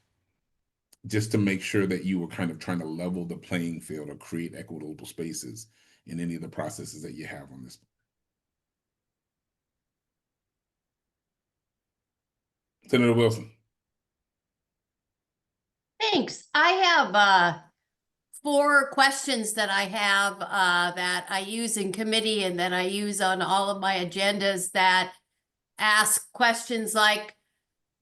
just to make sure that you were kind of trying to level the playing field or create equitable spaces in any of the processes that you have on this? Senator Wilson. Thanks. I have 4 questions that I have that I use in committee and that I use on all of my agendas that ask questions like,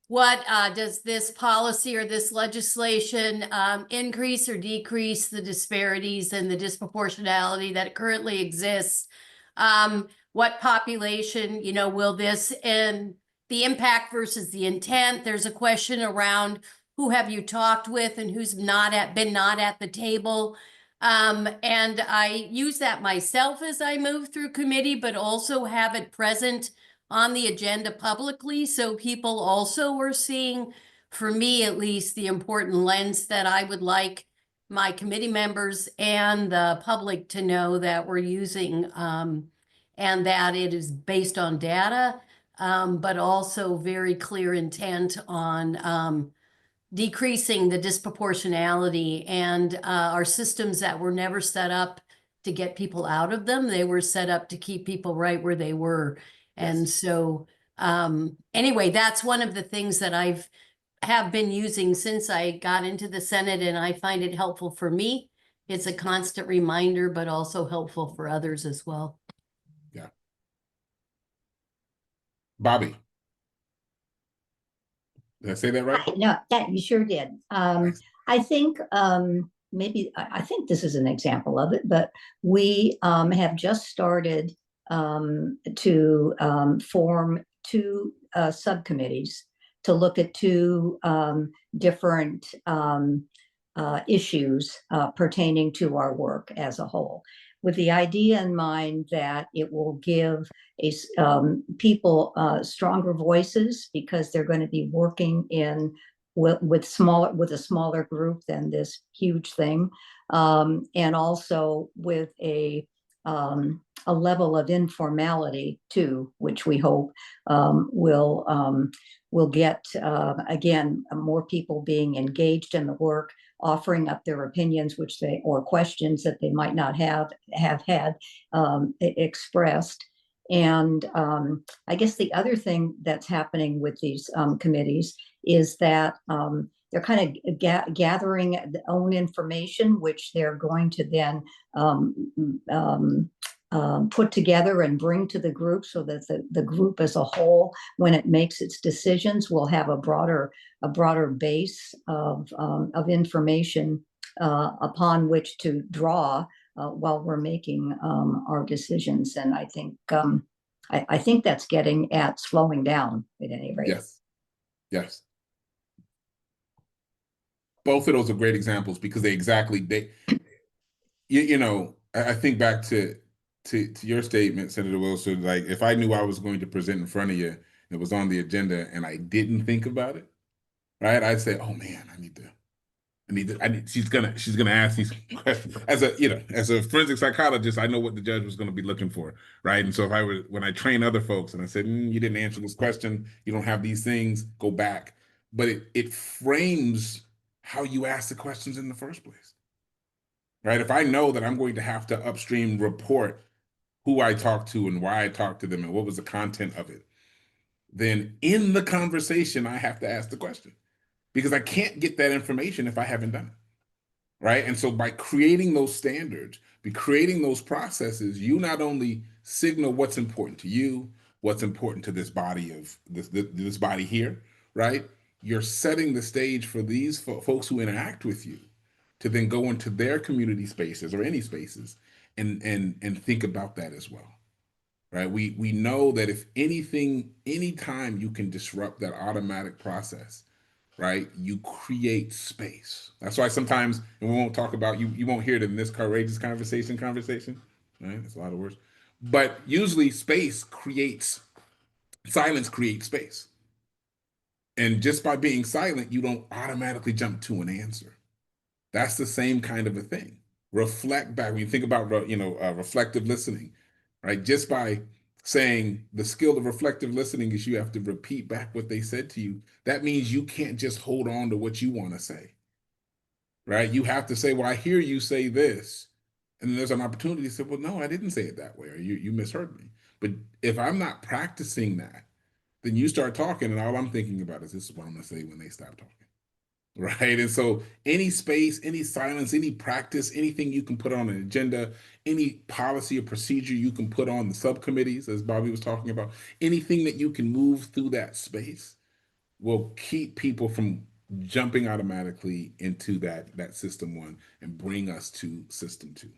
what does this policy or this legislation increase or decrease the disparities and the disproportionality that currently exists? What population, will this, and the impact versus the intent? There's a question around who have you talked with and who's been not at the table. And I use that myself as I move through committee, but also have it present on the agenda publicly, so people also are seeing, for me at least, the important lens that I would like my committee members and the public to know that we're using, and that it is based on data, but also very clear intent on decreasing the disproportionality and our systems that were never set up to get people out of them. They were set up to keep people right where they were. And so, anyway, that's one of the things that have been using since I got into the Senate, and I find it helpful for me. It's a constant reminder, but also helpful for others as well. Yeah. Bobby. Did I say that right? No, that you sure did. Thanks. I think maybe I think this is an example of it, but we have just started to form 2 subcommittees to look at 2 different issues pertaining to our work as a whole, with the idea in mind that it will give people stronger voices because they're going to be working with a smaller group than this huge thing, and also with a level of informality too, which we hope will get again more people being engaged in the work, offering up their opinions, or questions that they might not have had expressed. And I guess the other thing that's happening with these committees is that they're kind of gathering their own information, which they're going to then put together and bring to the group, so that the group as a whole, when it makes its decisions, will have a broader base of information upon which to draw while we're making our decisions. And I think that's getting at slowing down at any rate. Yes. Yes. Both of those are great examples because I think back to your statement, Senator Wilson, like if I knew I was going to present in front of you, it was on the agenda and I didn't think about it, right? I'd say, oh man, she's gonna ask these questions. As a forensic psychologist, I know what the judge was going to be looking for, right? And so when I train other folks and I said, you didn't answer this question, you don't have these things, go back. But it frames how you ask the questions in the first place, right? If I know that I'm going to have to upstream report who I talked to and why I talked to them and what was the content of it, then in the conversation, I have to ask the question, because I can't get that information if I haven't done it, right? And so by creating those standards, by creating those processes, you not only signal what's important to you, what's important to this body of this body here, right? You're setting the stage for these folks who interact with you to then go into their community spaces or any spaces and think about that as well, right? We know that if anytime you can disrupt that automatic process, right, you create space. That's why sometimes, and we won't talk about, you won't hear it in this courageous conversation, right? That's a lot of words. But usually silence creates space. And just by being silent, you don't automatically jump to an answer. That's the same kind of a thing. Reflect back. When you think about, reflective listening, right? Just by saying the skill of reflective listening is you have to repeat back what they said to you. That means you can't just hold on to what you want to say, right? You have to say, well, I hear you say this. And then there's an opportunity to say, well, no, I didn't say it that way, or you misheard me. But if I'm not practicing that, then you start talking and all I'm thinking about is, this is what I'm going to say when they stop talking. Right. And so any space, any silence, any practice, anything you can put on an agenda, any policy or procedure you can put on the subcommittees, as Bobby was talking about, anything that you can move through that space will keep people from jumping automatically into that system one and bring us to system two.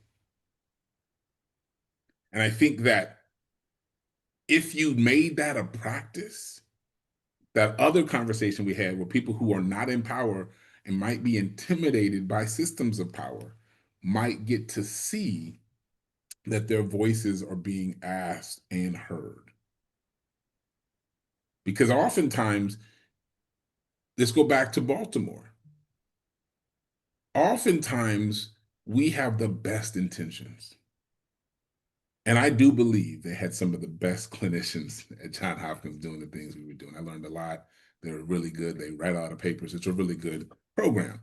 And I think that if you made that a practice, that other conversation we had where people who are not in power and might be intimidated by systems of power might get to see that their voices are being asked and heard. Because oftentimes, let's go back to Baltimore. Oftentimes, we have the best intentions. And I do believe they had some of the best clinicians at Johns Hopkins doing the things we were doing. I learned a lot. They were really good. They write a lot of papers. It's a really good program.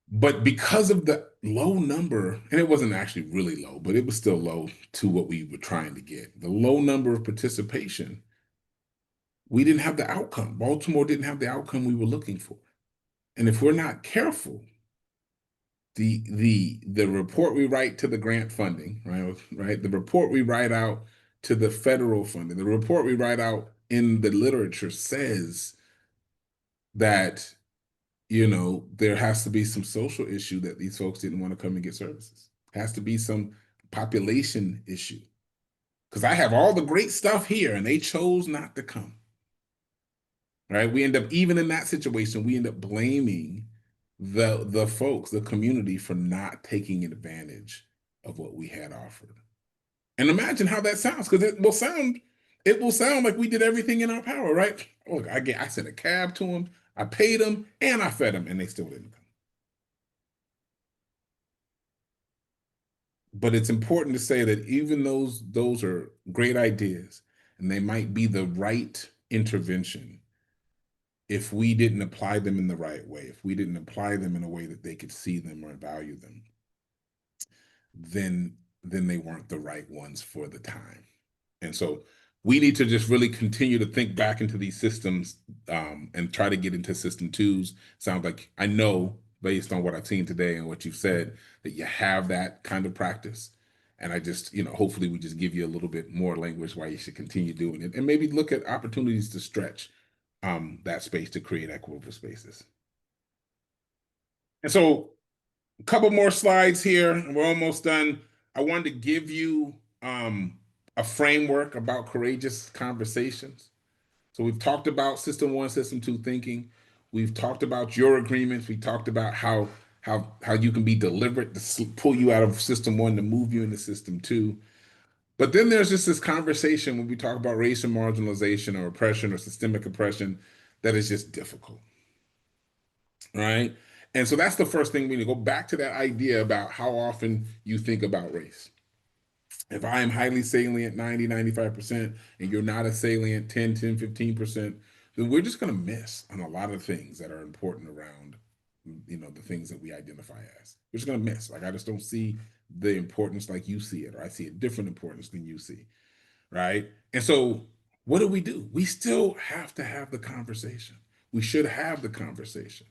But because of the low number, and it wasn't actually really low, but it was still low to what we were trying to get, the low number of participation, we didn't have the outcome. Baltimore didn't have the outcome we were looking for. And if we're not careful, the report we write to the grant funding, right? The report we write out to the federal funding, the report we write out in the literature says that, there has to be some social issue that these folks didn't want to come and get services. Has to be some population issue. Because I have all the great stuff here and they chose not to come. Right? We end up, even in that situation, we end up blaming the folks, the community, for not taking advantage of what we had offered. And imagine how that sounds, because it will sound like we did everything in our power, right? Look, I sent a cab to them, I paid them, and I fed them, and they still didn't come. But it's important to say that even those are great ideas, and they might be the right intervention. If we didn't apply them in the right way, if we didn't apply them in a way that they could see them or value them, then they weren't the right ones for the time. And so we need to just really continue to think back into these systems and try to get into system twos. Sounds like, I know based on what I've seen today and what you've said, that you have that kind of practice. And I just, hopefully we just give you a little bit more language why you should continue doing it, and maybe look at opportunities to stretch that space to create equitable spaces. And so a couple more slides here, and we're almost done. I wanted to give you a framework about courageous conversations. So we've talked about system one, system two thinking. We've talked about your agreements. We talked about how you can be deliberate to pull you out of system one to move you into system two. But then there's just this conversation when we talk about race and marginalization or oppression or systemic oppression that is just difficult, right? And so that's the first thing we need to go back to, that idea about how often you think about race. If I am highly salient 90, 95%, and you're not a salient 10, 15%, then we're just going to miss on a lot of things that are important around, the things that we identify as. We're just going to miss. Like, I just don't see the importance like you see it, or I see a different importance than you see, right? And so what do? We still have to have the conversation. We should have the conversation.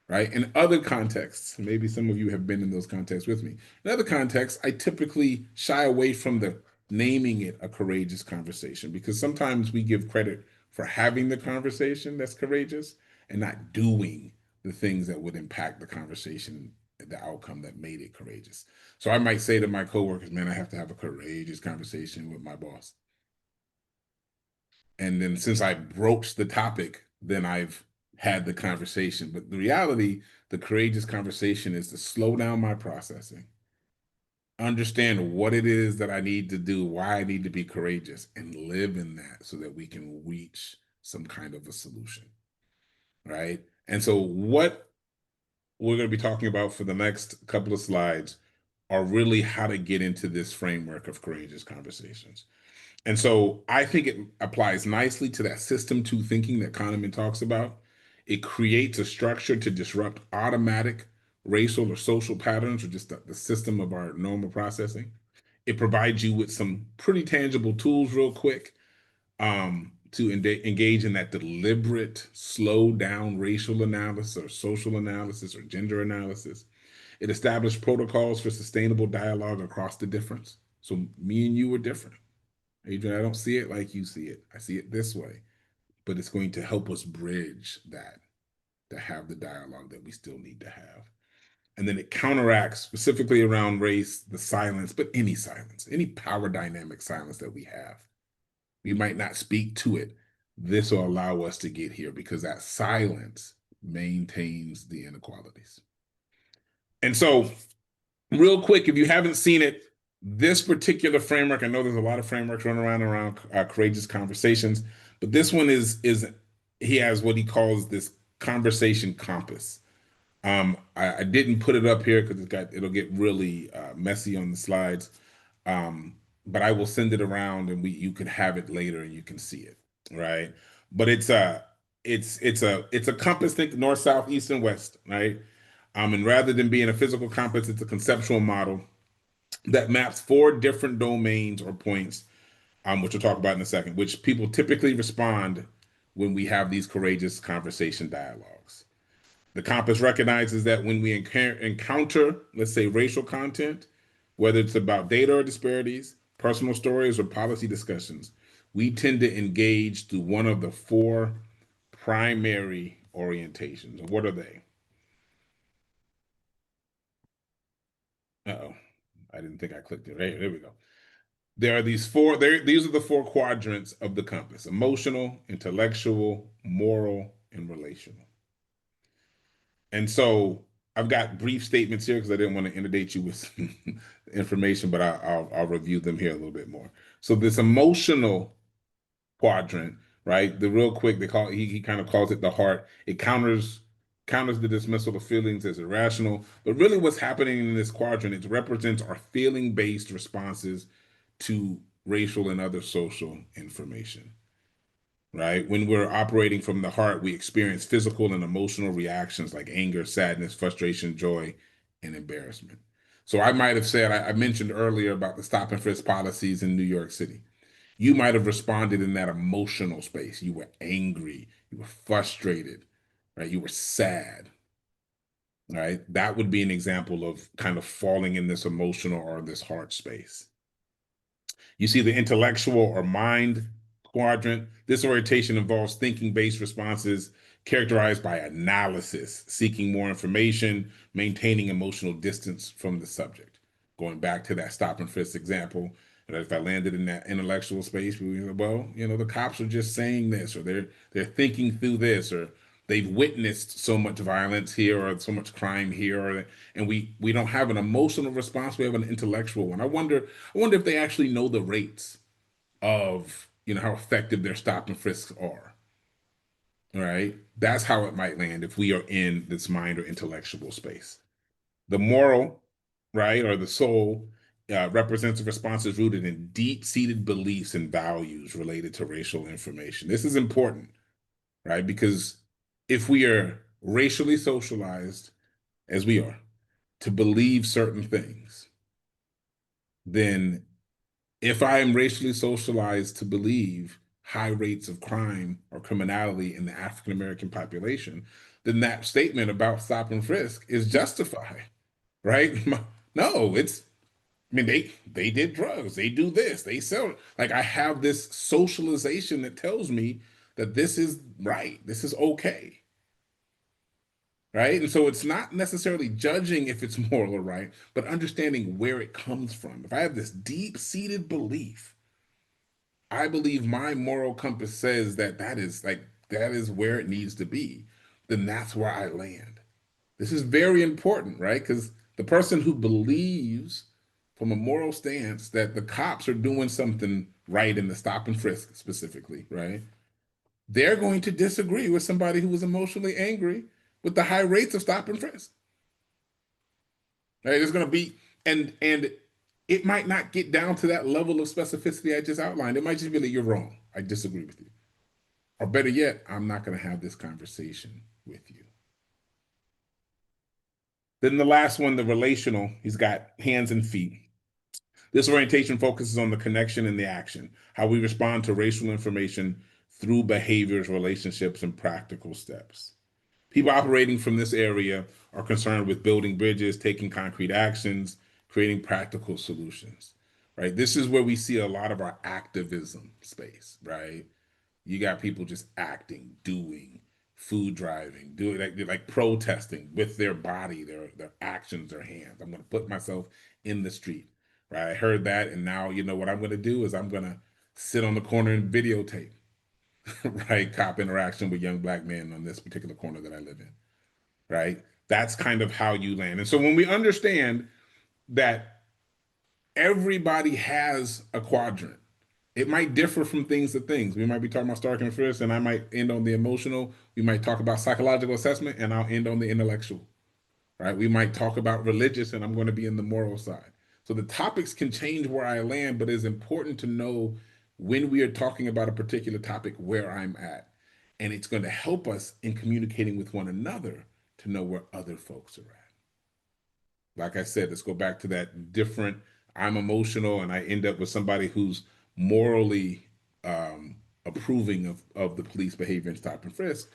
Right? In other contexts, maybe some of you have been in those contexts with me. In other contexts, I typically shy away from the naming it a courageous conversation, because sometimes we give credit for having the conversation that's courageous and not doing the things that would impact the conversation, the outcome that made it courageous. So I might say to my coworkers, man, I have to have a courageous conversation with my boss. And then since I broached the topic, then I've had the conversation. But the reality, the courageous conversation is to slow down my processing, understand what it is that I need to do, why I need to be courageous, and live in that so that we can reach some kind of a solution, right? And so what we're going to be talking about for the next couple of slides are really how to get into this framework of courageous conversations. And so I think it applies nicely to that system two thinking that Kahneman talks about. It creates a structure to disrupt automatic racial or social patterns, or just the system of our normal processing. It provides you with some pretty tangible tools real quick to engage in that deliberate, slow down racial analysis or social analysis or gender analysis. It established protocols for sustainable dialogue across the difference. So me and you are different. Adrian, I don't see it like you see it. I see it this way. But it's going to help us bridge that, to have the dialogue that we still need to have. And then it counteracts, specifically around race, the silence, but any silence, any power dynamic silence that we have. We might not speak to it. This will allow us to get here, because that silence maintains the inequalities. And so, real quick, if you haven't seen it, this particular framework, I know there's a lot of frameworks running around courageous conversations, but this one is he has what he calls this conversation compass. I didn't put it up here because it'll get really messy on the slides, but I will send it around, and you can have it later and you can see it, right? But it's a compass. Think north, south, east, and west, right? And rather than being a physical compass, it's a conceptual model that maps 4 different domains or points, which we'll talk about in a second, which people typically respond when we have these courageous conversation dialogues. The compass recognizes that when we encounter, let's say, racial content, whether it's about data or disparities, personal stories, or policy discussions, we tend to engage through one of the 4 primary orientations. What are they? Uh-oh. I didn't think I clicked it. There we go. There are these 4, these are the 4 quadrants of the compass: emotional, intellectual, moral, and relational. And so I've got brief statements here because I didn't want to inundate you with information, but I'll review them here a little bit more. So this emotional quadrant, right? The real quick, they call it, he kind of calls it the heart. It counters the dismissal of feelings as irrational. But really what's happening in this quadrant, it represents our feeling-based responses to racial and other social information, right? When we're operating from the heart, we experience physical and emotional reactions like anger, sadness, frustration, joy, and embarrassment. So I might have said, I mentioned earlier about the stop and frisk policies in New York City. You might have responded in that emotional space. You were angry, you were frustrated, right? You were sad, right? That would be an example of kind of falling in this emotional or this heart space. You see the intellectual or mind quadrant. This orientation involves thinking-based responses characterized by analysis, seeking more information, maintaining emotional distance from the subject. Going back to that stop and frisk example, that if I landed in that intellectual space, well, the cops are just saying this, or they're thinking through this, or they've witnessed so much violence here or so much crime here, and we don't have an emotional response, we have an intellectual one. I wonder if they actually know the rates of how effective their stop and frisks are. All right, that's how it might land if we are in this mind or intellectual space. The moral, right, or the soul, represents responses rooted in deep-seated beliefs and values related to racial information. This is important, right? Because if we are racially socialized, as we are, to believe certain things, then if I am racially socialized to believe high rates of crime or criminality in the African American population, then that statement about stop and frisk is justified, right? No, I mean, they did drugs, they do this, they sell. Like I have this socialization that tells me that this is right, this is okay, right? And so it's not necessarily judging if it's moral or right, but understanding where it comes from. If I have this deep-seated belief, I believe my moral compass says that is where it needs to be, then that's where I land. This is very important, right? Because the person who believes from a moral stance that the cops are doing something right in the stop and frisk specifically, right? They're going to disagree with somebody who was emotionally angry with the high rates of stop and frisk. Right? There's going to be, and it might not get down to that level of specificity I just outlined. It might just be that you're wrong. I disagree with you. Or better yet, I'm not going to have this conversation with you. Then the last one, the relational, he's got hands and feet. This orientation focuses on the connection and the action, how we respond to racial information through behaviors, relationships, and practical steps. People operating from this area are concerned with building bridges, taking concrete actions, creating practical solutions, right? This is where we see a lot of our activism space, right? You got people just acting, doing, food driving, doing like protesting with their body, their actions, their hands. I'm going to put myself in the street, right? I heard that, and now what I'm going to do is I'm going to sit on the corner and videotape, right? Cop interaction with young black men on this particular corner that I live in, right? That's kind of how you land. And so when we understand that everybody has a quadrant, it might differ from things to things. We might be talking about stop and frisk, and I might end on the emotional. We might talk about psychological assessment, and I'll end on the intellectual, right? We might talk about religious, and I'm going to be in the moral side. So the topics can change where I land, but it's important to know when we are talking about a particular topic where I'm at. And it's going to help us in communicating with one another to know where other folks are at. Like I said, let's go back to that different, I'm emotional, and I end up with somebody who's morally approving of the police behavior and stop and frisk,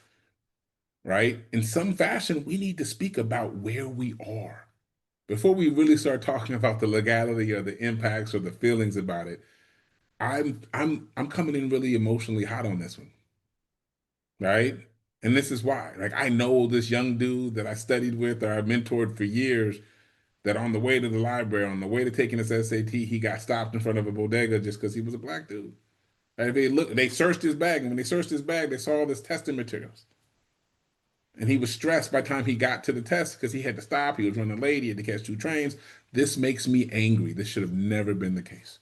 right? In some fashion, we need to speak about where we are before we really start talking about the legality or the impacts or the feelings about it. I'm coming in really emotionally hot on this one, right? And this is why. Like I know this young dude that I studied with or I mentored for years, that on the way to the library, on the way to taking his SAT, he got stopped in front of a bodega just because he was a black dude. Right? They searched his bag, and when they searched his bag, they saw all his testing materials. And he was stressed by the time he got to the test because he had to stop. He was running late. He had to catch 2 trains. This makes me angry. This should have never been the case.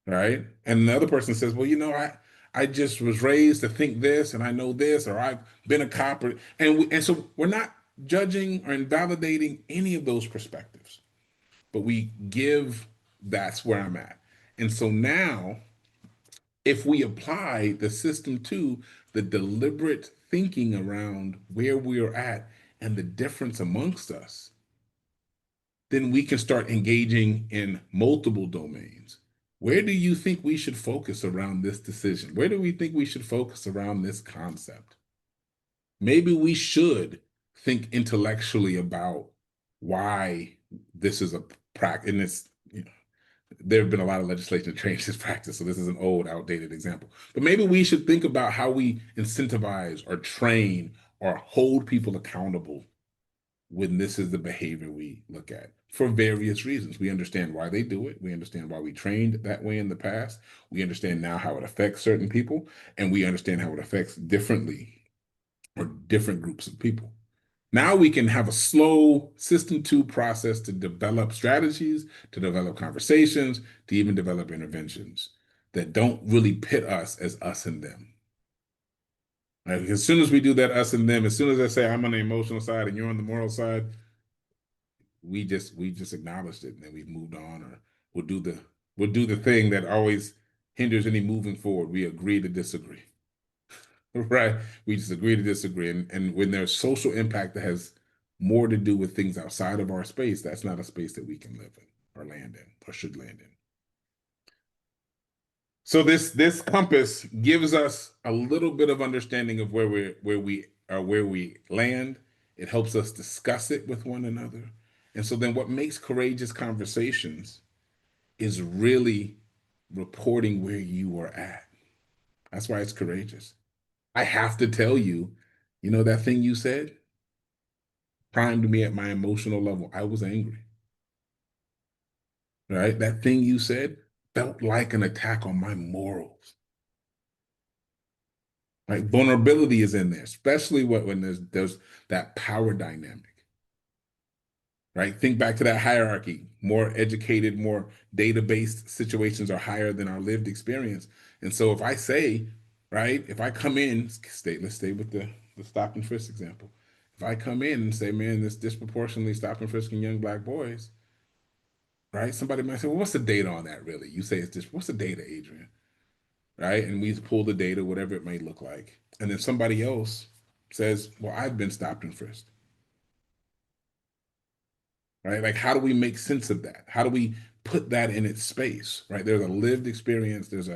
Right? And the other person says, well, I just was raised to think this, and I know this, or I've been a cop, and so we're not judging or invalidating any of those perspectives, but we give, that's where I'm at. And so now, if we apply the system to the deliberate thinking around where we're at and the difference amongst us, then we can start engaging in multiple domains. Where do you think we should focus around this decision? Where do we think we should focus around this concept? Maybe we should think intellectually about why this is a practice. And it's, there have been a lot of legislation to change this practice, so this is an old, outdated example. But maybe we should think about how we incentivize or train or hold people accountable when this is the behavior we look at for various reasons. We understand why they do it. We understand why we trained that way in the past. We understand now how it affects certain people, and we understand how it affects differently or different groups of people. Now we can have a slow system 2 process to develop strategies, to develop conversations, to even develop interventions that don't really pit us as us and them. Right? Because as soon as we do that us and them, as soon as I say I'm on the emotional side and you're on the moral side, we just acknowledged it and then we've moved on, or we'll do the thing that always hinders any moving forward. We agree to disagree. Right? We just agree to disagree. And when there's social impact that has more to do with things outside of our space, that's not a space that we can live in or land in or should land in. So this compass gives us a little bit of understanding of where we land. It helps us discuss it with one another. And so then what makes courageous conversations is really reporting where you are at. That's why it's courageous. I have to tell you, that thing you said primed me at my emotional level. I was angry. Right? That thing you said felt like an attack on my morals. Right? Vulnerability is in there, especially when there's that power dynamic. Right? Think back to that hierarchy. More educated, more data-based situations are higher than our lived experience. And so if I say, right, if I come in, let's stay with the stop and frisk example. If I come in and say, man, this disproportionately stop and frisking young Black boys, right? Somebody might say, well, what's the data on that really? You say it's just, what's the data, Adrian? Right? And we pull the data, whatever it may look like. And then somebody else says, well, I've been stopped and frisked. Right? Like, how do we make sense of that? How do we put that in its space? Right? There's a lived experience. There's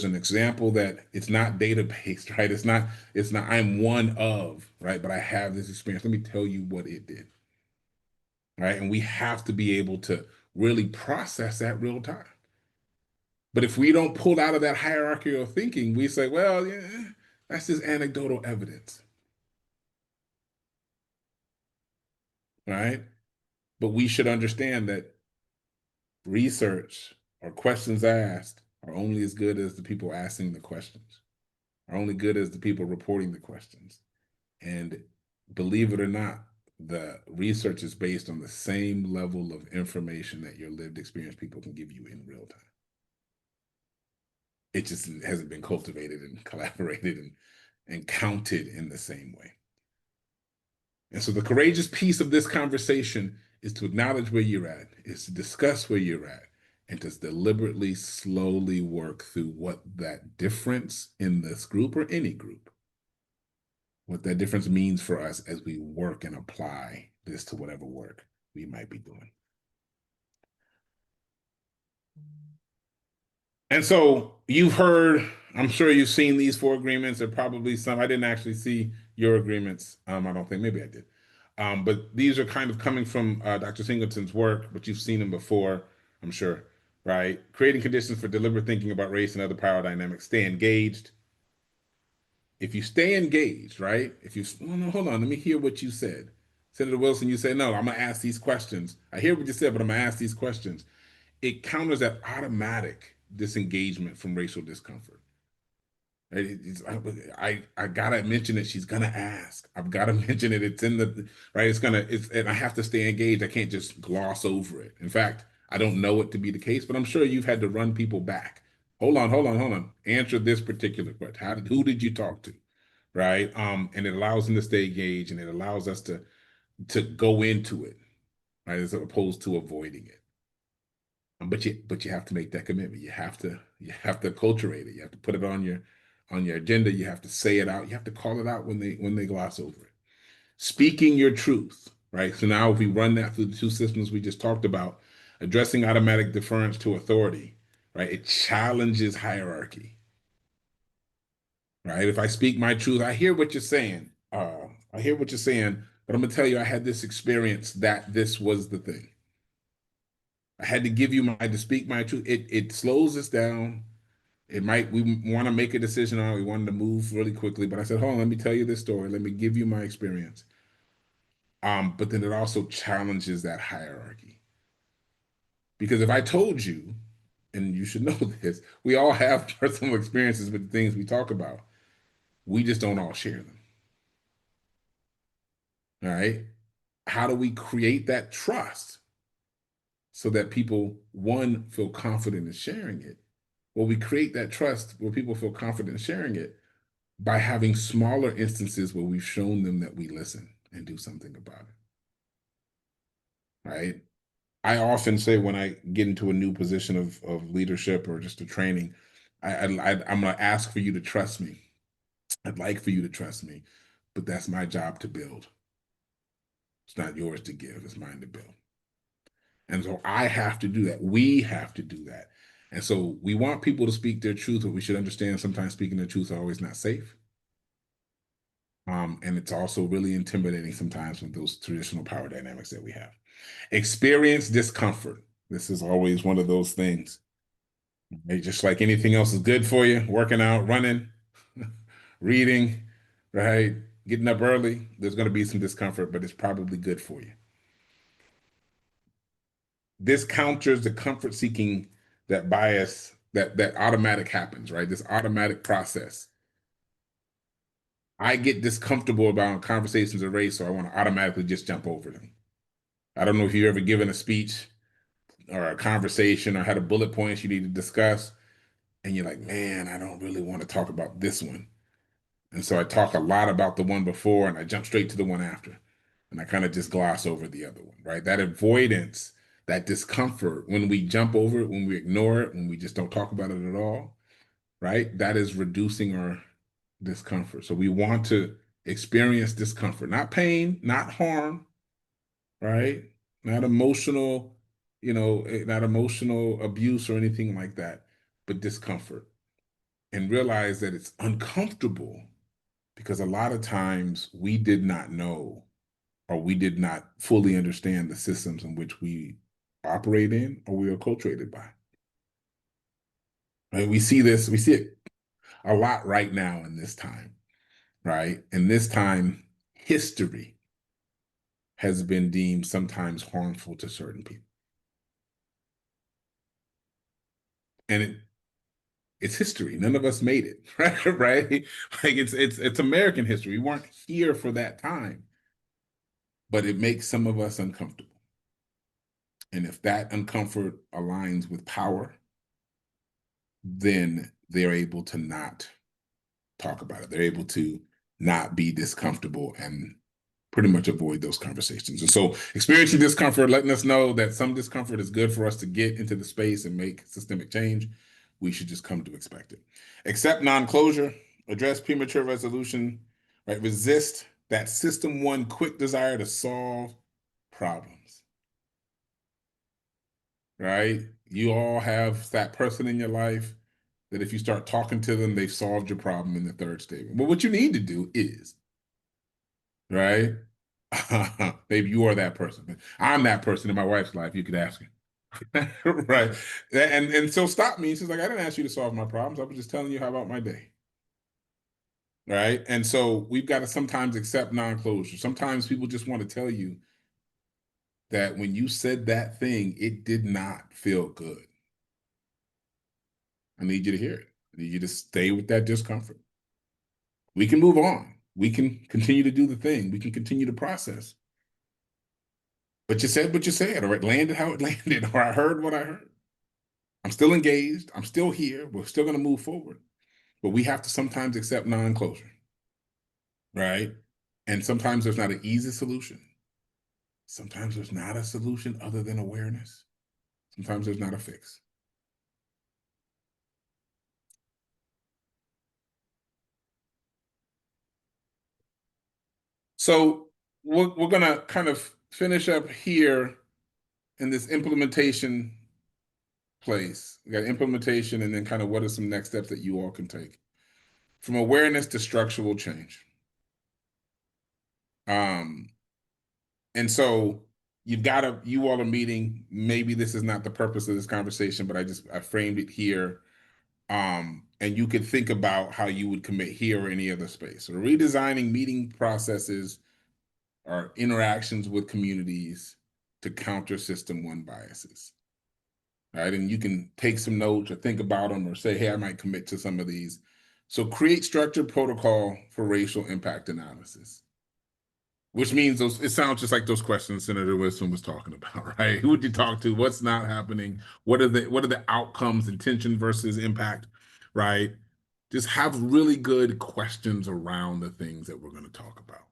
an example that it's not data-based, right? It's not, I'm one of, right? But I have this experience. Let me tell you what it did. Right? And we have to be able to really process that real time. But if we don't pull out of that hierarchical thinking, we say, well, yeah, that's just anecdotal evidence. Right? But we should understand that research or questions asked are only as good as the people asking the questions, are only good as the people reporting the questions. And believe it or not, the research is based on the same level of information that your lived experience people can give you in real time. It just hasn't been cultivated and collaborated and counted in the same way. And so the courageous piece of this conversation is to acknowledge where you're at, is to discuss where you're at, and to deliberately, slowly work through what that difference in this group or any group, what that difference means for us as we work and apply this to whatever work we might be doing. And so you've heard, I'm sure you've seen these 4 agreements. There are probably some, I didn't actually see your agreements. I don't think, maybe I did. But these are kind of coming from Dr. Singleton's work, but you've seen them before, I'm sure, right? Creating conditions for deliberate thinking about race and other power dynamics. Stay engaged. If you stay engaged, right? No, hold on, let me hear what you said. Senator Wilson, you said, no, I'm gonna ask these questions. I hear what you said, but I'm gonna ask these questions. It counters that automatic disengagement from racial discomfort. I gotta mention it. She's gonna ask. I've gotta mention it. It's in the right. And I have to stay engaged. I can't just gloss over it. In fact, I don't know it to be the case, but I'm sure you've had to run people back. Hold on, hold on, hold on. Answer this particular question. Who did you talk to? Right. And it allows them to stay engaged, and it allows us to go into it, right, as opposed to avoiding it. But you have to make that commitment. You have to acculturate it. You have to put it on your agenda. You have to say it out. You have to call it out when they gloss over it. Speaking your truth, right? So now if we run that through the two systems we just talked about, addressing automatic deference to authority, right? It challenges hierarchy, right? If I speak my truth, I hear what you're saying. I hear what you're saying, but I'm gonna tell you, I had this experience that this was the thing. I had to give you to speak my truth. It slows us down. We want to make a decision on it. We wanted to move really quickly, but I said, hold on, let me tell you this story. Let me give you my experience. But then it also challenges that hierarchy. Because if I told you, and you should know this, we all have personal experiences with the things we talk about. We just don't all share them. All right. How do we create that trust so that people, one, feel confident in sharing it? Well, we create that trust where people feel confident in sharing it by having smaller instances where we've shown them that we listen and do something about it. Right? I often say when I get into a new position of leadership or just a training, I'm going to ask for you to trust me. I'd like for you to trust me, but that's my job to build. It's not yours to give, it's mine to build. And so I have to do that. We have to do that. And so we want people to speak their truth, but we should understand sometimes speaking their truth is always not safe. And it's also really intimidating sometimes with those traditional power dynamics that we have. Experience discomfort. This is always one of those things. Right? Just like anything else is good for you, working out, running, reading, right? Getting up early, there's going to be some discomfort, but it's probably good for you. This counters the comfort seeking, that bias, that automatic happens, right? This automatic process. I get discomfortable about conversations of race, so I want to automatically just jump over them. I don't know if you've ever given a speech or a conversation or had a bullet points you need to discuss, and you're like, man, I don't really want to talk about this one. And so I talk a lot about the one before and I jump straight to the one after. And I kind of just gloss over the other one, right? That avoidance, that discomfort, when we jump over it, when we ignore it, when we just don't talk about it at all, right? That is reducing our discomfort. So we want to experience discomfort, not pain, not harm, right? Not emotional, not emotional abuse or anything like that, but discomfort. And realize that it's uncomfortable because a lot of times we did not know or we did not fully understand the systems in which we operate in or we are acculturated by. Right? We see it a lot right now in this time, right? In this time, history has been deemed sometimes harmful to certain people. And it's history. None of us made it, right? Right? Like it's American history. We weren't here for that time, but it makes some of us uncomfortable. And if that uncomfort aligns with power, then they're able to not talk about it. They're able to not be discomfortable and pretty much avoid those conversations. And so experiencing discomfort, letting us know that some discomfort is good for us to get into the space and make systemic change. We should just come to expect it. Accept non-closure, address premature resolution, right? Resist that system one quick desire to solve problems, right? You all have that person in your life that if you start talking to them, they've solved your problem in the third statement. But what you need to do is, right? Maybe you are that person. I'm that person in my wife's life. You could ask her. Right. And so stop me. She's like, I didn't ask you to solve my problems. I was just telling you how about my day. Right. And so we've got to sometimes accept non-closure. Sometimes people just want to tell you that when you said that thing, it did not feel good. I need you to hear it. I need you to stay with that discomfort. We can move on. We can continue to do the thing. We can continue to process. But you said what you said, or it landed how it landed, or I heard what I heard. I'm still engaged. I'm still here. We're still going to move forward. But we have to sometimes accept non-closure, right? And sometimes there's not an easy solution. Sometimes there's not a solution other than awareness. Sometimes there's not a fix. So we're going to kind of finish up here in this implementation place. We got implementation, and then kind of what are some next steps that you all can take from awareness to structural change. And so you all are meeting. Maybe this is not the purpose of this conversation, but I framed it here. And you could think about how you would commit here or any other space. So redesigning meeting processes or interactions with communities to counter system one biases. Right? And you can take some notes or think about them or say, hey, I might commit to some of these. So create structured protocol for racial impact analysis. Which means it sounds just like those questions Senator Wilson was talking about, right? Who would you talk to? What's not happening? What are the outcomes, intention versus impact, right? Just have really good questions around the things that we're going to talk about.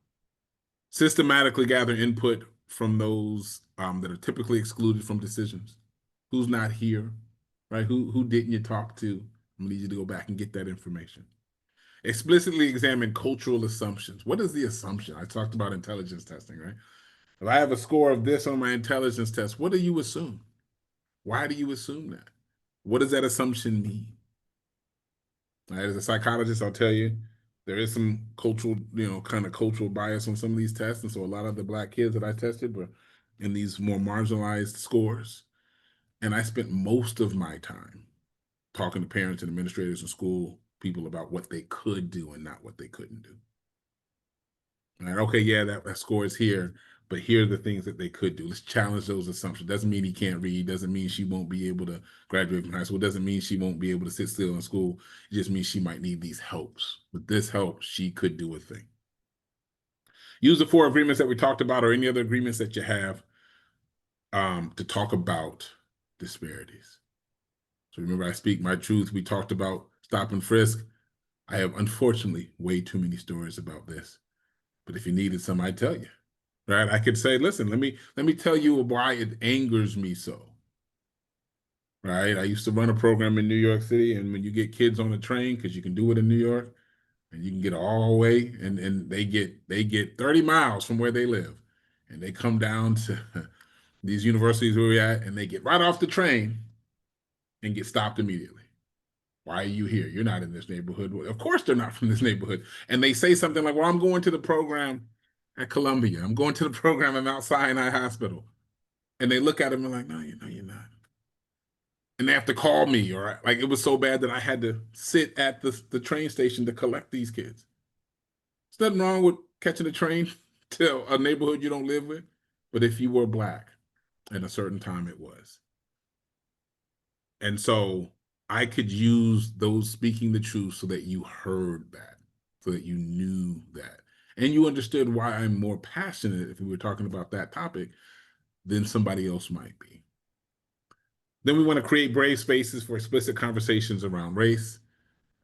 Systematically gather input from those that are typically excluded from decisions. Who's not here, right? Who didn't you talk to? I'm gonna need you to go back and get that information. Explicitly examine cultural assumptions. What is the assumption? I talked about intelligence testing, right? If I have a score of this on my intelligence test, what do you assume? Why do you assume that? What does that assumption mean? Right, as a psychologist, I'll tell you, there is some cultural, kind of cultural bias on some of these tests. And so a lot of the Black kids that I tested were in these more marginalized scores. And I spent most of my time talking to parents and administrators and school people about what they could do and not what they couldn't do. Right? Okay, yeah, that score is here, but here are the things that they could do. Let's challenge those assumptions. Doesn't mean he can't read. Doesn't mean she won't be able to graduate from high school. Doesn't mean she won't be able to sit still in school. It just means she might need these helps. With this help, she could do a thing. Use the 4 agreements that we talked about or any other agreements that you have to talk about disparities. So remember, I speak my truth. We talked about stop and frisk. I have, unfortunately, way too many stories about this. But if you needed some, I'd tell you, right? I could say, listen, let me tell you why it angers me so, right? I used to run a program in New York City, and when you get kids on a train, because you can do it in New York, and you can get all the way, and they get 30 miles from where they live, and they come down to these universities where we're at, and they get right off the train and get stopped immediately. Why are you here? You're not in this neighborhood. Well, of course they're not from this neighborhood. And they say something like, well, I'm going to the program at Columbia. I'm going to the program at Mount Sinai Hospital. And they look at them and like, no, you're not. And they have to call me, or like it was so bad that I had to sit at the train station to collect these kids. There's nothing wrong with catching a train to a neighborhood you don't live with. But if you were Black at a certain time, it was. And so I could use those speaking the truth so that you heard that, so that you knew that. And you understood why I'm more passionate, if we were talking about that topic, than somebody else might be. Then we want to create brave spaces for explicit conversations around race,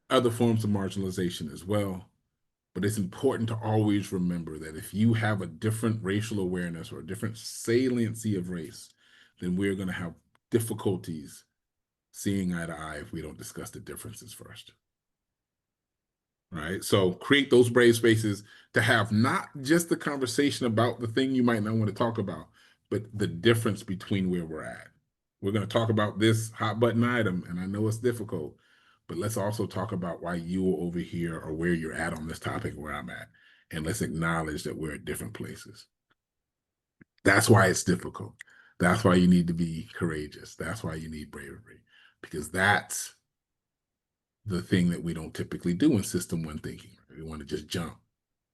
other forms of marginalization as well. But it's important to always remember that if you have a different racial awareness or a different saliency of race, then we're going to have difficulties seeing eye to eye if we don't discuss the differences first. Right? So create those brave spaces to have not just the conversation about the thing you might not want to talk about, but the difference between where we're at. We're going to talk about this hot button item, and I know it's difficult, but let's also talk about why you're over here or where you're at on this topic where I'm at. And let's acknowledge that we're at different places. That's why it's difficult. That's why you need to be courageous. That's why you need bravery, because that's the thing that we don't typically do in system one thinking. We want to just jump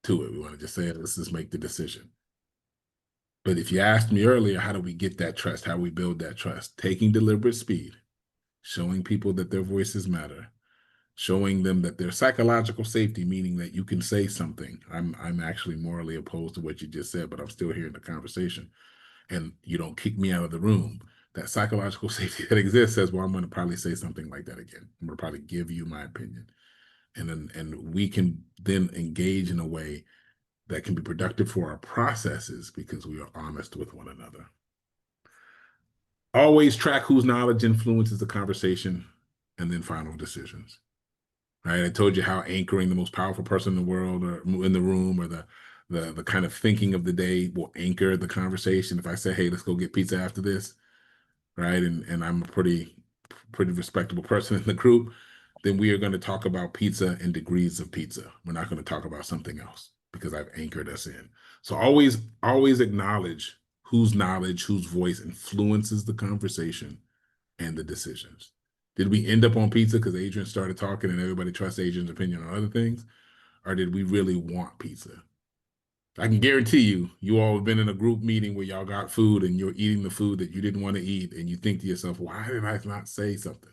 to it. We want to just say, let's just make the decision. But if you asked me earlier, how do we get that trust? How do we build that trust? Taking deliberate speed, showing people that their voices matter, showing them that there's psychological safety, meaning that you can say something. I'm actually morally opposed to what you just said, but I'm still hearing the conversation, and you don't kick me out of the room. That psychological safety that exists says, well, I'm going to probably say something like that again. I'm going to probably give you my opinion. And we can then engage in a way that can be productive for our processes because we are honest with one another. Always track whose knowledge influences the conversation and then final decisions. Right? I told you how anchoring the most powerful person in the world or in the room or the kind of thinking of the day will anchor the conversation. If I say, hey, let's go get pizza after this, right? And I'm a pretty respectable person in the group, then we are going to talk about pizza and degrees of pizza. We're not going to talk about something else because I've anchored us in. So always acknowledge whose knowledge, whose voice influences the conversation and the decisions. Did we end up on pizza because Adrian started talking and everybody trusts Adrian's opinion on other things? Or did we really want pizza? I can guarantee you all have been in a group meeting where y'all got food and you're eating the food that you didn't want to eat, and you think to yourself, why did I not say something?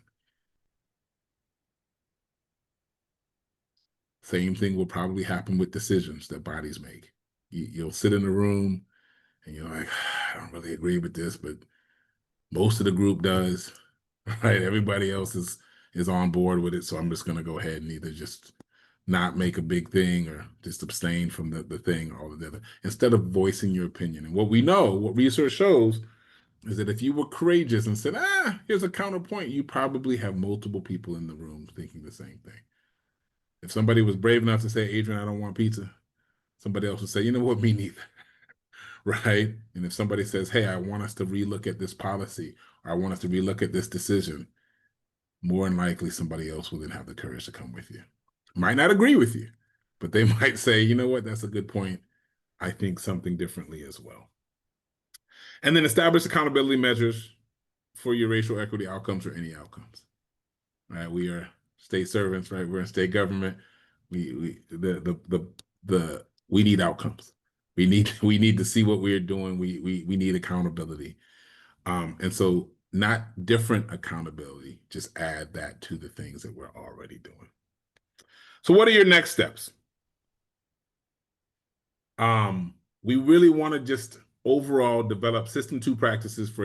Same thing will probably happen with decisions that bodies make. You'll sit in a room and you're like, I don't really agree with this, but most of the group does, right? Everybody else is on board with it, so I'm just going to go ahead and either just not make a big thing or just abstain from the thing altogether instead of voicing your opinion. And what we know, what research shows, is that if you were courageous and said, here's a counterpoint, you probably have multiple people in the room thinking the same thing. If somebody was brave enough to say, Adrian, I don't want pizza, somebody else would say, you know what, me neither. Right? And if somebody says, hey, I want us to relook at this policy, or I want us to relook at this decision, more than likely somebody else will then have the courage to come with you. Might not agree with you, but they might say, you know what, that's a good point. I think something differently as well. And then establish accountability measures for your racial equity outcomes or any outcomes. Right? We are state servants, right? We're in state government. We need outcomes. We need to see what we're doing. We need accountability. And so not different accountability, just add that to the things that we're already doing. So what are your next steps? We really want to just overall develop system 2 practices for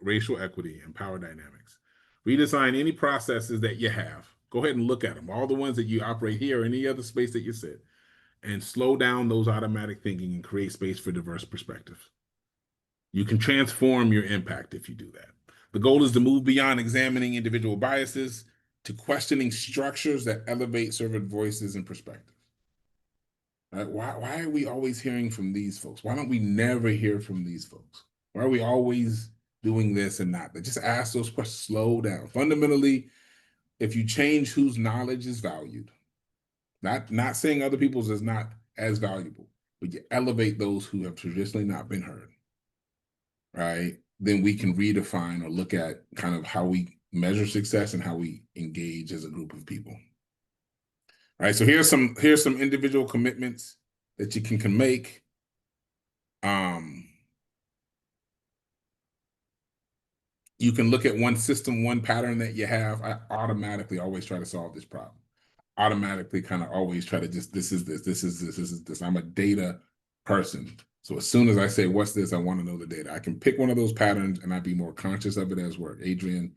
racial equity and power dynamics. Redesign any processes that you have. Go ahead and look at them, all the ones that you operate here or any other space that you sit, and slow down those automatic thinking and create space for diverse perspectives. You can transform your impact if you do that. The goal is to move beyond examining individual biases to questioning structures that elevate servant voices and perspectives. Right? Why are we always hearing from these folks? Why don't we never hear from these folks? Why are we always doing this and not that? Just ask those questions, slow down. Fundamentally, if you change whose knowledge is valued, not saying other people's is not as valuable, but you elevate those who have traditionally not been heard, right? Then we can redefine or look at kind of how we measure success and how we engage as a group of people. All right, so here's some individual commitments that you can make. You can look at one system, one pattern that you have. I automatically always try to solve this problem. Automatically kind of always try to just, this is this. I'm a data person. So as soon as I say, what's this? I want to know the data. I can pick one of those patterns and I'd be more conscious of it as work. Adrian,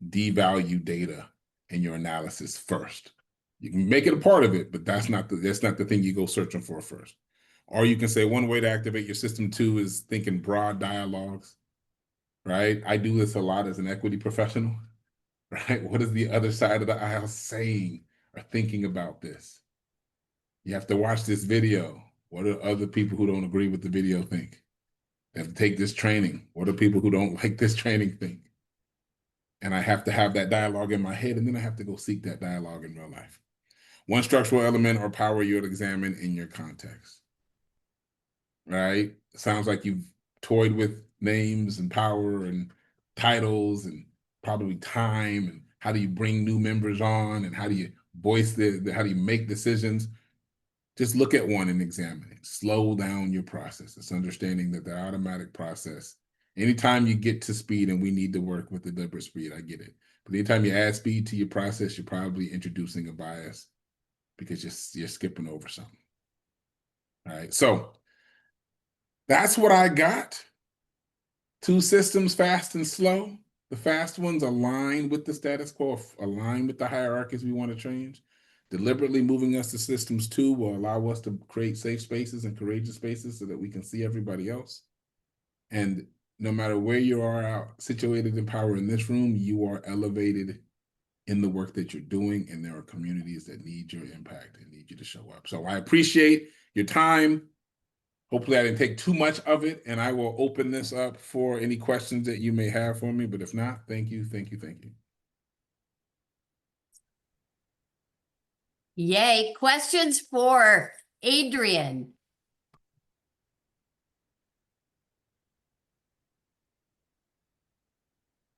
devalue data in your analysis first. You can make it a part of it, but that's not the thing you go searching for first. Or you can say one way to activate your system 2 is thinking broad dialogues, right? I do this a lot as an equity professional, right? What is the other side of the aisle saying or thinking about this? You have to watch this video. What do other people who don't agree with the video think? You have to take this training. What do people who don't like this training think? And I have to have that dialogue in my head, and then I have to go seek that dialogue in real life. One structural element or power you'll examine in your context, right? Sounds like you've toyed with names and power and titles and probably time and how do you bring new members on and how do you voice how do you make decisions? Just look at one and examine it. Slow down your process. It's understanding that the automatic process Anytime you get to speed, and we need to work with deliberate speed, I get it. But anytime you add speed to your process, you're probably introducing a bias because you're skipping over something. All right, so that's what I got. 2 systems, fast and slow. The fast ones align with the status quo, align with the hierarchies we want to change. Deliberately moving us to systems 2 will allow us to create safe spaces and courageous spaces so that we can see everybody else. And no matter where you are out situated in power in this room, you are elevated in the work that you're doing, and there are communities that need your impact and need you to show up. So I appreciate your time. Hopefully I didn't take too much of it, and I will open this up for any questions that you may have for me, but if not, thank you, thank you, thank you. Yay. Questions for Adrian?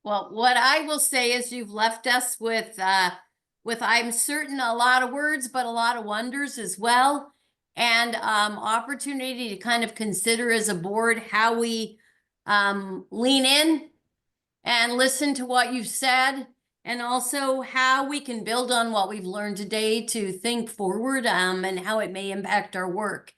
Well, what I will say is you've left us with I'm certain a lot of words, but a lot of wonders as well. And opportunity to kind of consider as a board how we lean in and listen to what you've said, and also how we can build on what we've learned today to think forward and how it may impact our work.